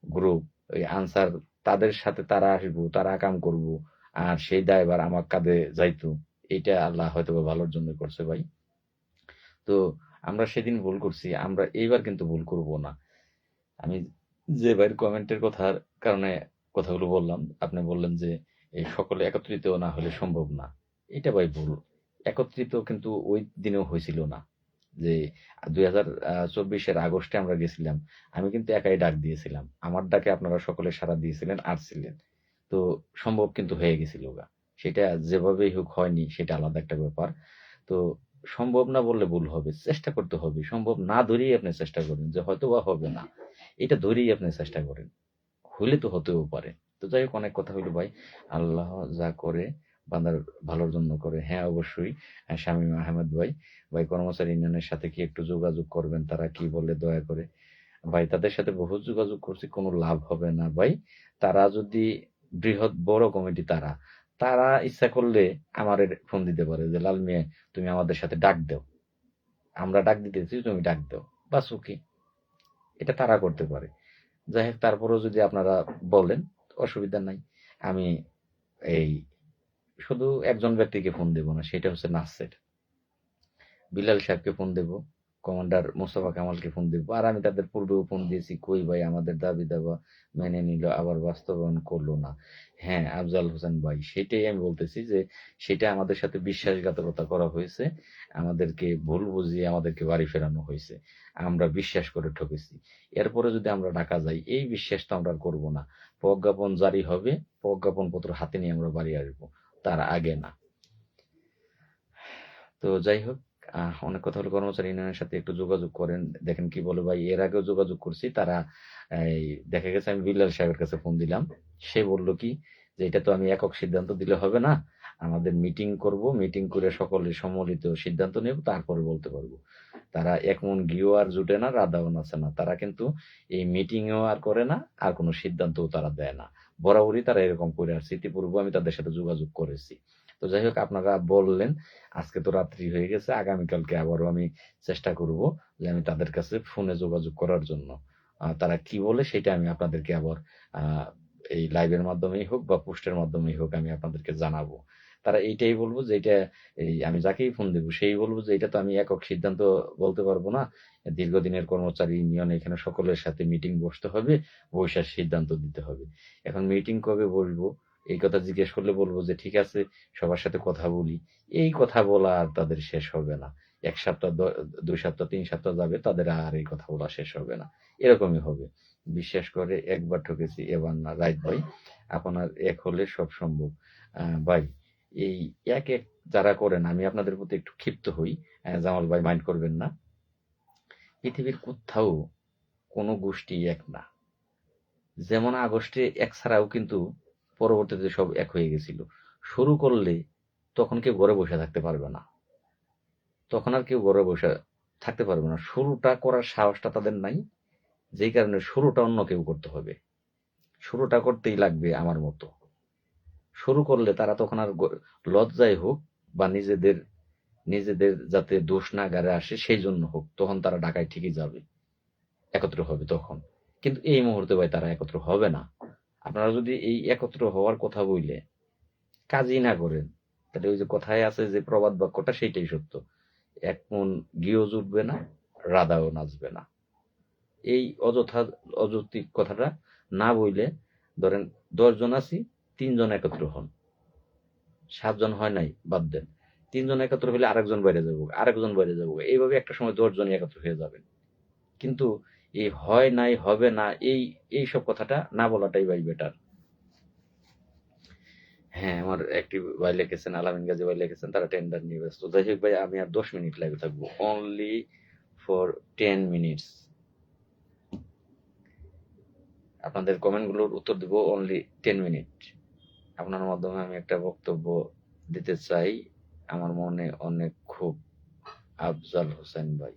গ্রুপ ওই আনসার, তাদের সাথে তারা আসবো, তারা কাম করব, আর সেই দায়ভার আমার কাঁধে যাইতো। এটা আল্লাহ হয়তো বা ভালোর জন্য করছে ভাই। তো আমরা সেদিন ভুল করছি, আমরা এইবার কিন্তু ভুল করব না। আমি যে ভাইয়ের কমেন্টের কথার কারণে কথাগুলো বললাম, আপনি বললেন যে এই সকলে একত্রিত না হলে সম্ভব না। এটা ভাই ভুল। একত্রিত কিন্তু ওই দিনেও হয়েছিল না। যে 2024-এর আগস্টে আমরা গেছিলাম, আমি কিন্তু একাই ডাক দিয়েছিলাম। আমার ডাকে আপনারা সকলে সাড়া দিয়েছিলেন, আসছিলেন। তো সম্ভব কিন্তু হয়ে গেছিল গা। সেটা যেভাবেই হোক হয়নি, সেটা আলাদা একটা ব্যাপার। তো সম্ভব না বললে ভুল হবে, চেষ্টা করতে হবে। সম্ভব না ধরেই আপনি চেষ্টা করেন যে হয়তো বা হবে না, এটা ধরেই আপনি চেষ্টা করেন, হইলে তো হতেও পারে। তো যাই হোক, অনেক কথা হইলো ভাই। আল্লাহ যা করে বান্দার ভালোর জন্য করে। হ্যাঁ, অবশ্যই। শামীম আহমেদ ভাই, ভাই কর্মচারী ইউনিয়নের সাথে কি একটু যোগাযোগ করবেন, তারা কি বলে দয়া করে। ভাই তাদের সাথে বহু যোগাযোগ করছি, কোনো লাভ হবে না ভাই। তারা যদি বড় কমিটি, তারা তারা ইচ্ছা করলে আমারে ফোন দিতে পারে যে লাল মিয়া তুমি আমাদের সাথে ডাক দাও, আমরা ডাক দিতেছি, তুমি ডাক দাও, বাস ওকে। এটা তারা করতে পারে। যাই হোক, তারপরেও যদি আপনারা বলেন অসুবিধা নাই। আমি এই শুধু একজন ব্যক্তিকে ফোন দেব না, সেটা হচ্ছে নাসের বিলাল সাহেবকে ফোন দেব, কমান্ডার মোস্তফা কামালকে ফোন দেব। আর আমি তাদের পূর্বেও ফোন দিয়েছি, কই ভাই আমাদের দাবি দাবা মেনে নিল, আবার বাস্তবায়ন করলো না। হ্যাঁ, আফজাল হোসেন ভাই, সেটাই আমি বলতেছি যে সেটা আমাদের সাথে বিশ্বাসঘাতকতা করা হয়েছে, আমাদেরকে ভুল বুঝিয়ে আমাদেরকে বাড়ি ফেরানো হয়েছে, আমরা বিশ্বাস করে ঠকেছি। এরপরে যদি আমরা ঢাকা যাই, এই বিশ্বাস তো আমরা আর করবো না। প্রজ্ঞাপন জারি হবে, প্রজ্ঞাপন পত্র হাতে নিয়ে আমরা বাড়ি আসবো, তার আগে না। তো যাই হোক, অনেক কথা হলো। কর্মচারী ইউনিয়নের সাথে একটু যোগাযোগ করেন, দেখেন কি বলে ভাই। এর আগেও যোগাযোগ করছি, তারা এই দেখা গেছে আমি বিল্লাল সাহেবের কাছে ফোন দিলাম, সে বলল কি যে এটা তো আমি একক সিদ্ধান্ত দিলে হবে না, আমাদের মিটিং করব, মিটিং করে সকলের সম্মিলিত সিদ্ধান্ত নেব, তারপরে বলতে পারবো। তারা এক মন ঘিও আর জুটে না, রাধাও নাচে না। তারা কিন্তু এই মিটিংও আর করে না, আর কোনো সিদ্ধান্তও তারা দেয় না। বরাবরই তারা এরকম করে আসছে, ইতিপূর্বে আমি তাদের সাথে যোগাযোগ করেছি। তো যাই হোক, আপনারা বললেন, আজকে তো রাত্রি হয়ে গেছে, আগামীকালকে আবারও আমি চেষ্টা করব যে আমি তাদের কাছে ফোনে যোগাযোগ করার জন্য। তারা কি বলে সেটা আমি আপনাদেরকে আবার আহ, এই লাইভের মাধ্যমেই হোক বা পোস্টের মাধ্যমেই হোক আমি আপনাদেরকে জানাবো। তারা এইটাই বলবো যে এটা, এই আমি যাকেই ফোন দেবো সেই বলবো যে এটা তো আমি একক সিদ্ধান্ত বলতে পারবো না, দীর্ঘদিনের কর্মচারী ইউনিয়ন, এখানে সকলের সাথে মিটিং বসতে হবে, বৈশাখ সিদ্ধান্ত দিতে হবে। এখন মিটিং কবে বসবো এই কথা জিজ্ঞেস করলে বলবো যে ঠিক আছে, সবার সাথে কথা বলি। এই কথা বলা আর তাদের শেষ হবে না। 1 সপ্তাহ, 2 সপ্তাহ, 3 সপ্তাহ যাবে, তাদের আর এই কথা বলা শেষ হবে না। এরকমই হবে। বিশ্বাস করে, একবার ঠকেছি, এবার না। রাইট ভাই, আপনার এক হলে সব সম্ভব। ভাই, এই এক এক যারা করেন, আমি আপনাদের প্রতি একটু ক্ষিপ্ত হই। জামাল ভাই মাইন্ড করবেন না। পৃথিবীর কোথাও কোনো গোষ্ঠী এক না। যেমন আগস্টে এক ছাড়াও কিন্তু পরবর্তীতে সব এক হয়ে গেছিল। শুরু করলে তখন কেউ ঘরে বসে থাকতে পারবে না, তখন আর কেউ ঘরে বসে থাকতে পারবে না। শুরুটা করার সাহসটা তাদের নাই, যেই কারণে শুরুটা অন্য কেউ করতে হবে। শুরুটা করতেই লাগবে আমার মতো। শুরু করলে তারা তখন আর লজ্জায় হোক বা নিজেদের নিজেদের যাতে দোষ না গাড়ে আসে সেই জন্য হোক, তখন তারা ঢাকায় ঠিকই যাবে, একত্র হবে তখন। কিন্তু এই মুহূর্তে ভাই তারা একত্র হবে না। আপনারা যদি এই একত্র হওয়ার কথা বইলে কাজই না করেন, তাহলে ওই যে কথায় আছে যে প্রবাদ বাক্যটা, সেইটাই সত্য। এক মন ঘিও জুটবে না, রাধাও নাচবে না। এই অযৌক্তিক কথাটা না বইলে, ধরেন 10 জন আছি, 3 জন একত্র হন, 7 জন হয় নাই, বাদ দেন। 3 জন একাত্র হলে আরেকজন বাইরে যাবো, আরেকজন বাইরে যাবো, এইভাবে একটা সময় 10 জনই একাত্র হয়ে যাবেন। কিন্তু এই হয় নাই, হবে না, এইসব কথাটা না বলাটাই ভাই বেটার। হ্যাঁ, আমার একটি ভাই লিখেছেন, আলামিন গাজী ভাই লিখেছেন, তারা টেন্ডার নিয়ে ব্যস্ত। যাই হোক ভাই, আমি আর 10 মিনিট লাইভে থাকবো, অনলি ফর 10 মিনিটস। আপনাদের কমেন্টগুলোর উত্তর দিব অনলি 10 মিনিট। আপনার মাধ্যমে আমি একটা বক্তব্য দিতে চাই, আমার মনে অনেক খুব। আফজাল হোসেন ভাই,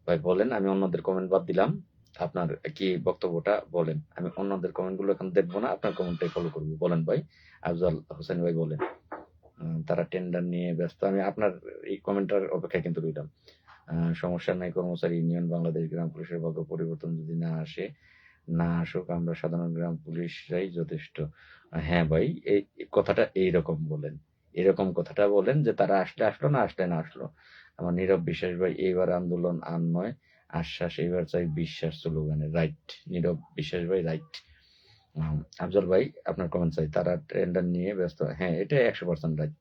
ভাই বলেন। আমি অন্যদের কমেন্ট বাদ দিলাম, আপনার কি বক্তব্যটা বলেন। আমি অন্যদের কমেন্টগুলো এখন দেখবো না, আপনার কমেন্টটাই ফলো করবো। বলেন ভাই, আফজাল হোসেন ভাই বলেন। তারা টেন্ডার নিয়ে ব্যস্ত, আমি আপনার এই কমেন্টার অপেক্ষায় কিন্তু রইলাম। সমস্যা নাই, কর্মচারী ইউনিয়ন বাংলাদেশ গ্রাম পুলিশের ভাগ্য পরিবর্তন যদি না আসে, না আসুক, আমরা সাধারণ গ্রাম পুলিশরাই যথেষ্ট। হ্যাঁ ভাই, এই কথাটা এইরকম বলেন, এরকম কথাটা বলেন যে তারা আসলে আসলো, না আসলে না আসলো। আমার নীরব বিশ্বাস ভাই, এইবার আন্দোলন আর নয় আশ্বাস, এইবার চাই বিশ্বাস স্লোগানে। রাইট নীরব বিশ্বাস ভাই, রাইট। আফজল ভাই, আপনার কমেন্ট চাই। তারা টেন্ডার নিয়ে ব্যস্ত, হ্যাঁ এটা 100% রাইট।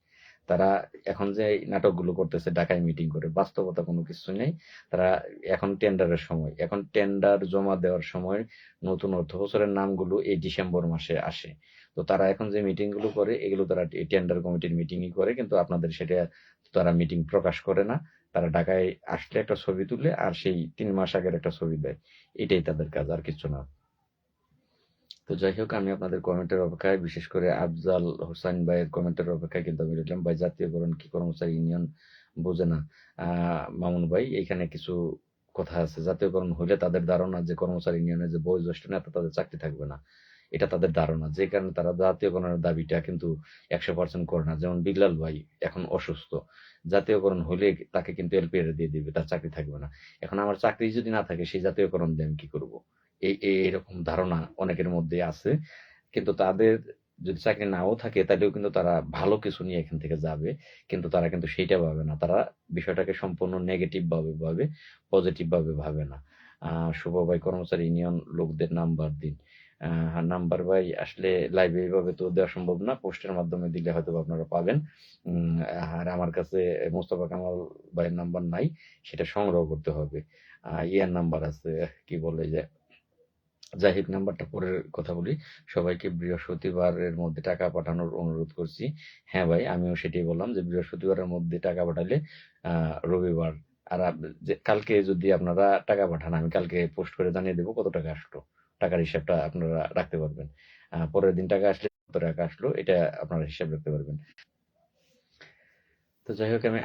তারা এখন যে এই নাটকগুলো করতেছে, ঢাকায় মিটিং করে, বাস্তবতা কোনো কিছু নেই। তারা এখন টেন্ডারের সময়, এখন টেন্ডার জমা দেওয়ার সময়, নতুন অর্থ বছরের নামগুলো এই ডিসেম্বর মাসে আসে। তো তারা এখন যে মিটিং গুলো করে, এগুলো তারা টেন্ডার কমিটির মিটিংই করে, কিন্তু আপনাদের সেটা তারা মিটিং প্রকাশ করে না। তারা ঢাকায় আসলে একটা ছবি তুলে, আর সেই 3 মাস আগের একটা ছবি দেয়। এটাই তাদের কাজ, আর কিছু না। তো যাই হোক, আমি আপনাদের কমেন্টের অপেক্ষায়, বিশেষ করে আফজাল হোসেন ভাইয়ের কমেন্টের অপেক্ষায় কিন্তু আমি রইলাম। ভাই, জাতীয়করণ কি কর্মচারী ইউনিয়ন বোঝে না? মামুন ভাই, এইখানে কিছু কথা আছে। জাতীয়করণ হলে তাদের ধারণা যে কর্মচারী ইউনিয়নের যে বয়োজ্যেষ্ঠ নেতা, তাদের চাকরি থাকবে না, এটা তাদের ধারণা। যে কারণে তারা জাতীয়করণের দাবিটা কিন্তু 100% করে না। যেমন বিল্লাল ভাই এখন অসুস্থ, জাতীয়করণ হলে তাকে কিন্তু এলপিআর দিয়ে দিবে, তার চাকরি থাকবে না। এখন আমার চাকরি যদি না থাকে, সেই জাতীয়করণ দিয়ে আমি কি করবো? এরকম ধারণা অনেকের মধ্যে আছে। কিন্তু তাদের যদি চাকরি নাও থাকে, তাহলেও কিন্তু তারা ভালো কিছু নিয়ে এখান থেকে যাবে। কিন্তু তারা কিন্তু সেইটা ভাবে না। তারা বিষয়টাকে সম্পূর্ণ নেগেটিভ ভাবে ভাবে, পজিটিভ ভাবে ভাবে না। শুভ ভাই, কর্মচারী ইউনিয়ন লোকদের নাম্বার দিন। নাম্বার ভাই আসলে লাইভে এইভাবে তো দেওয়া সম্ভব না, পোস্টের মাধ্যমে দিলে হয়তো আপনারা পাবেন। আর আমার কাছে মোস্তফা কামাল ভাইয়ের নাম্বার নাই, সেটা সংগ্রহ করতে হবে। ইয়ার নাম্বার আছে, কি বলে যে, যাই হোক, নাম্বারটা পরের কথা বলি। সবাইকে বৃহস্পতিবারের মধ্যে টাকা পাঠানোর অনুরোধ করছি। হ্যাঁ ভাই, আমিও সেটাই বললাম যে বৃহস্পতিবারের মধ্যে টাকা পাঠালে রবিবার, আর যে কালকে যদি আপনারা টাকা পাঠান, আমি কালকে পোস্ট করে জানিয়ে দেবো কত টাকা আসলো। টাকার হিসাবটা আপনারা রাখতে পারবেন। পরের দিন টাকা আসলে কত টাকা আসলো, এটা আপনারা হিসাব রাখতে পারবেন। তো যাই হোক, আমি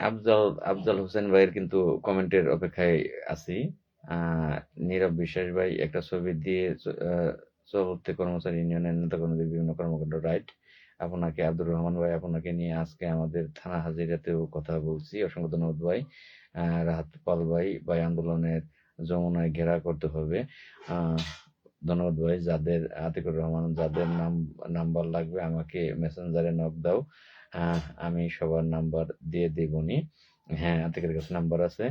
আফজাল হোসেন ভাইয়ের কিন্তু কমেন্টের অপেক্ষায় আছি। আহ নীরব বিশ্বাস ভাই, একটা ছবি দিয়ে চলতে কর্মচারী ইউনিয়নের নেতাকর্মীদের বিভিন্ন কর্মকাণ্ড, রাইট। আপনাকে আব্দুর রহমান ভাই, আপনাকে নিয়ে আজকে আমাদের থানা হাজিরাতেও কথা বলছি, অসংখ্য ধন্যবাদ ভাই। রাহাত পাল ভাই, ভাই আন্দোলনের যমুনায় ঘেরা করতে হবে। আহ ধন্যবাদ ভাই। আতিকুর রহমান, যাদের নাম্বার লাগবে আমাকে মেসেঞ্জারে নক দাও, আমি সবার নাম্বার দিয়ে দিবনি। হ্যাঁ, আতিকের কাছে নাম্বার আছে।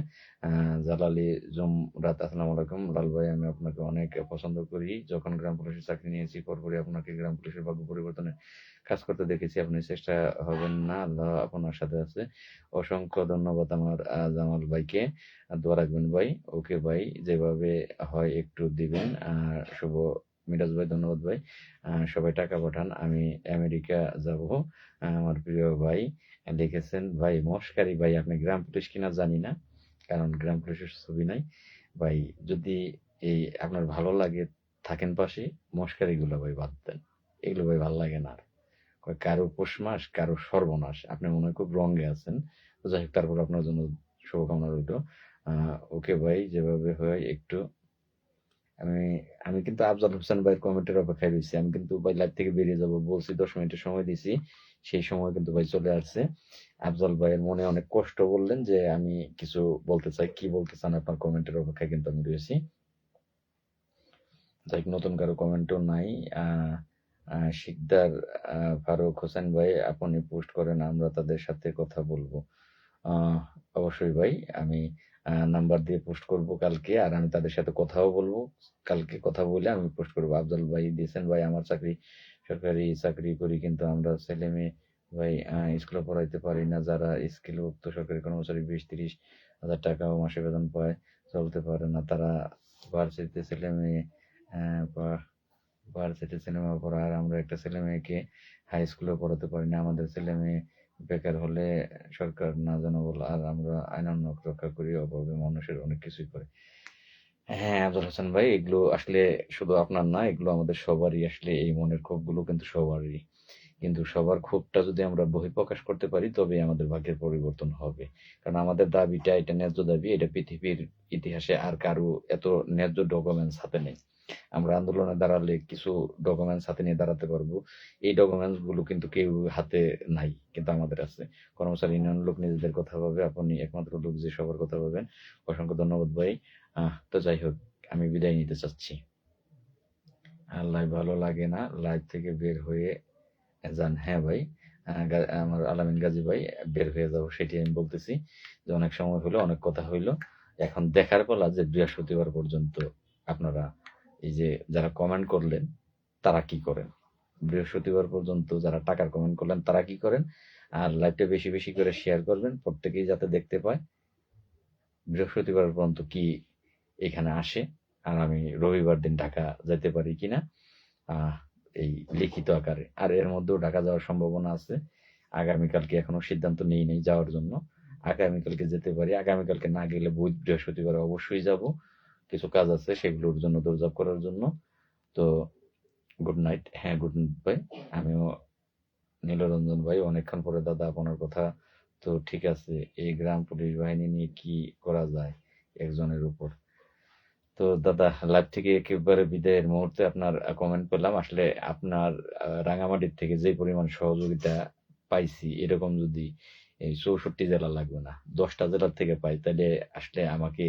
জালালি জুমরাত, আসসালামু আলাইকুম লাল ভাই, আমি আপনাকে অনেক পছন্দ করি। যখন গ্রাম পুলিশের চাকরি নিয়েছি, পরপরই আপনাকে গ্রাম পুলিশের ভাগ্য পরিবর্তনের কাজ করতে দেখেছি। আপনি চেষ্টা হবেন না, আল্লাহ আপনার সাথে আছে। অসংখ্য ধন্যবাদ আমার জামাল ভাইকে। দোয়া রাখবেন ভাই। ওকে ভাই, যেভাবে হয় একটু দিবেন। শুভ মিরাজ ভাই, ধন্যবাদ ভাই। সবাই টাকা পাঠান, আমি আমেরিকা যাব। আমার প্রিয় ভাই লিখেছেন। ভাই মশকারি ভাই, আপনি গ্রাম পুলিশ কিনা জানি না, কারণ গ্রাম পুলিশের ছবি নাই। ভাই যদি এই আপনার ভালো লাগে, থাকেন পাশে, মশকারি গুলো ভাই বাদ দেন, এগুলো ভাই ভালো লাগে না আর। কারো পৌষ মাস, কারো সর্বনাশ, আপনি মনে হয় খুব রঙে আছেন। তো যাই হোক, তারপর আপনার জন্য শুভকামনা রইল। ওকে ভাই, যেভাবে হয় একটু। আমি আমি কিন্তু আফজাল হোসেন ভাইয়ের কমেন্টের অপেক্ষায় রয়েছি। আমি কিন্তু ভাই লাইভ থেকে বেরিয়ে যাব বলছি, 10 মিনিটের সময় দিছি, সেই সময় কিন্তু ভাই চলে আসছে। আফজাল ভাইয়ের মনে অনেক কষ্ট বললেন যে আমি কিছু বলতে চাই, কি বলতে চান আপনার কমেন্টের অপেক্ষায় কিন্তু আমি রয়েছি। যাই, নতুন কারো কমেন্টও নাই। আহ শিকদার ফারুক হোসেন ভাই, আপনি পোস্ট করেন, আমরা তাদের সাথে কথা বলবো। আহ অবশ্যই ভাই, আমি নাম্বার দিয়ে পোস্ট করব কালকে, আর আমি তাদের সাথে কথাও বলবো। কালকে কথা বলে আমি পোস্ট করবো। আফজাল ভাই দিয়েছেন, ভাই আমার চাকরি, সরকারি চাকরি করি, কিন্তু আমরা ছেলে মেয়ে ভাই স্কুলে পড়াইতে পারি না, যারা স্কিলভুক্ত সরকারি কর্মচারী 20-30 হাজার টাকাও মাসে বেতন পায়, চলতে পারে না, তারা ভার্সিটিতে ছেলে মেয়ে ভার্সিটি সিনেমা পড়া, আর আমরা একটা ছেলে মেয়েকে হাই স্কুলে পড়াতে পারি না। আমাদের ছেলে মেয়ে বেকার হলে সরকার না জানো বল, আর আমরা আইন রক্ষা করি, অভাবে মানুষের অনেক কিছুই করে। হ্যাঁ আফজাল হোসেন ভাই, এগুলো আসলে শুধু আপনার না, এগুলো আমাদের সবারই, আসলে এই মনের ক্ষোভগুলো কিন্তু সবারই। কিন্তু সবার ক্ষোভটা যদি আমরা বহিঃপ্রকাশ করতে পারি তবেই আমাদের ভাগ্যের পরিবর্তন হবে। কারণ আমাদের দাবিটা, এটা ন্যায্য দাবি, এটা পৃথিবীর ইতিহাসে আর কারো এত ন্যায্য ডকুমেন্টস হাতে নেই। আমরা আন্দোলনে দাঁড়ালে কিছু ডকুমেন্টস হাতে নিয়ে দাঁড়াতে পারবো, এই ডকুমেন্টস গুলো কিন্তু কেউ হাতে নাই, কিন্তু আমাদের আছে। কর্মচারী ইউনিয়ন লোক নিজেদের কথা ভাবে, আপনি একমাত্র লোক যে সবার কথা ভাবেন। অসংখ্য ধন্যবাদ ভাই। তো যাই হোক, আমি বিদায় নিতে চাচ্ছি। আর লাইভ ভালো লাগে না, লাইভ থেকে বের হয়ে যান। হ্যাঁ ভাই, আমার আলামিন গাজী ভাই, বের হয়ে যাবো সেটি আমি বলতেছি, যে অনেক সময় হলো, অনেক কথা হইলো, এখন দেখার পালা যে বৃহস্পতিবার পর্যন্ত আপনারা এই যে যারা কমেন্ট করলেন তারা কি করেন, বৃহস্পতিবার পর্যন্ত যারা টাকার কমেন্ট করলেন তারা কি করেন, আর লাইভটা বেশি বেশি করে শেয়ার করবেন, প্রত্যেকেই যাতে দেখতে পায় বৃহস্পতিবার পর্যন্ত কি এখানে আসে, আর আমি রবিবার দিন ঢাকা যেতে পারি কিনা, আহ এই লিখিত আকারে। আর এর মধ্যেও ঢাকা যাওয়ার সম্ভাবনা আছে, আগামীকালকে এখনো সিদ্ধান্ত নেই নেই যাওয়ার জন্য। আগামীকালকে যেতে পারি, আগামীকালকে না গেলে বুধ বৃহস্পতিবার অবশ্যই যাব, কিছু কাজ আছে সেগুলোর জন্য, দৌড়ঝাঁপ করার জন্য। তো গুড নাইট। হ্যাঁ গুড নাইট ভাই। আমিও নীলরঞ্জন ভাই, অনেকক্ষণ পরে দাদা আপনার কথা। তো ঠিক আছে, এই গ্রাম পুলিশ বাহিনী নিয়ে কি করা যায় একজনের উপর। তো দাদা, লাইভ থেকে একেবারে বিদায়ের মুহূর্তে আপনার কমেন্ট পেলাম, আসলে আপনার রাঙামাটির থেকে যে পরিমাণ সহযোগিতা পাইছি, এরকম যদি এই 64 জেলা লাগবে না, 10টা জেলার থেকে পাই, তাহলে আসলে আমাকে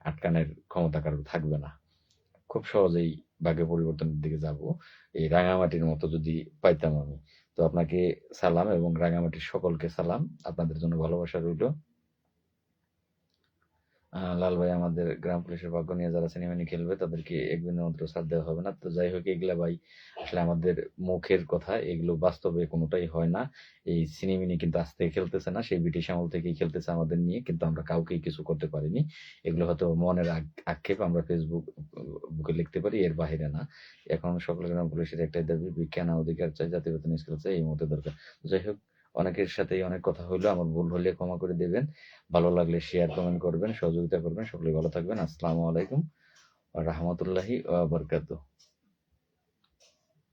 আটকানোর ক্ষমতা কারো থাকবে না। খুব সহজেই ভাগ্য পরিবর্তনের দিকে যাব, এই রাঙামাটির মতো যদি পাইতাম আমি। তো আপনাকে সালাম, এবং রাঙামাটির সকলকে সালাম, আপনাদের জন্য ভালোবাসা রইল। লাল ভাই, আমাদের গ্রাম পুলিশের ভাগ্য নিয়ে যারা সিনেমানি খেলবে তাদেরকে এক বিন্দু মাত্র ছাড় দেওয়া হবে না। তো যাই হোক, এগুলা ভাই আসলে আমাদের মুখের কথা, এগুলো বাস্তবে কোনোটাই হয় না। এই সিনেমিনি কিন্তু আজ থেকে খেলতেছে না, সেই ব্রিটিশ আমল থেকেই খেলতেছে আমাদের নিয়ে, কিন্তু আমরা কাউকেই কিছু করতে পারিনি। এগুলো হয়তো মনের আক্ষেপ, আমরা ফেসবুক বুকে লিখতে পারি, এর বাহিরে না। এখন সকল গ্রাম পুলিশের একটাই দাবি, বিজ্ঞান অধিকার চাই, জাতীয় বেতন স্কেল চাই, এই মুহূর্তে দরকার। যাই হোক, অনেকের সাথেই অনেক কথা হইলো, আমার ভুল হলে ক্ষমা করে দেবেন। ভালো লাগলে শেয়ার কমেন্ট করবেন, সহযোগিতা করবেন। সকলে ভালো থাকবেন। আসসালামু আলাইকুম ওয়া রাহমাতুল্লাহি ওয়া বারাকাতুহু।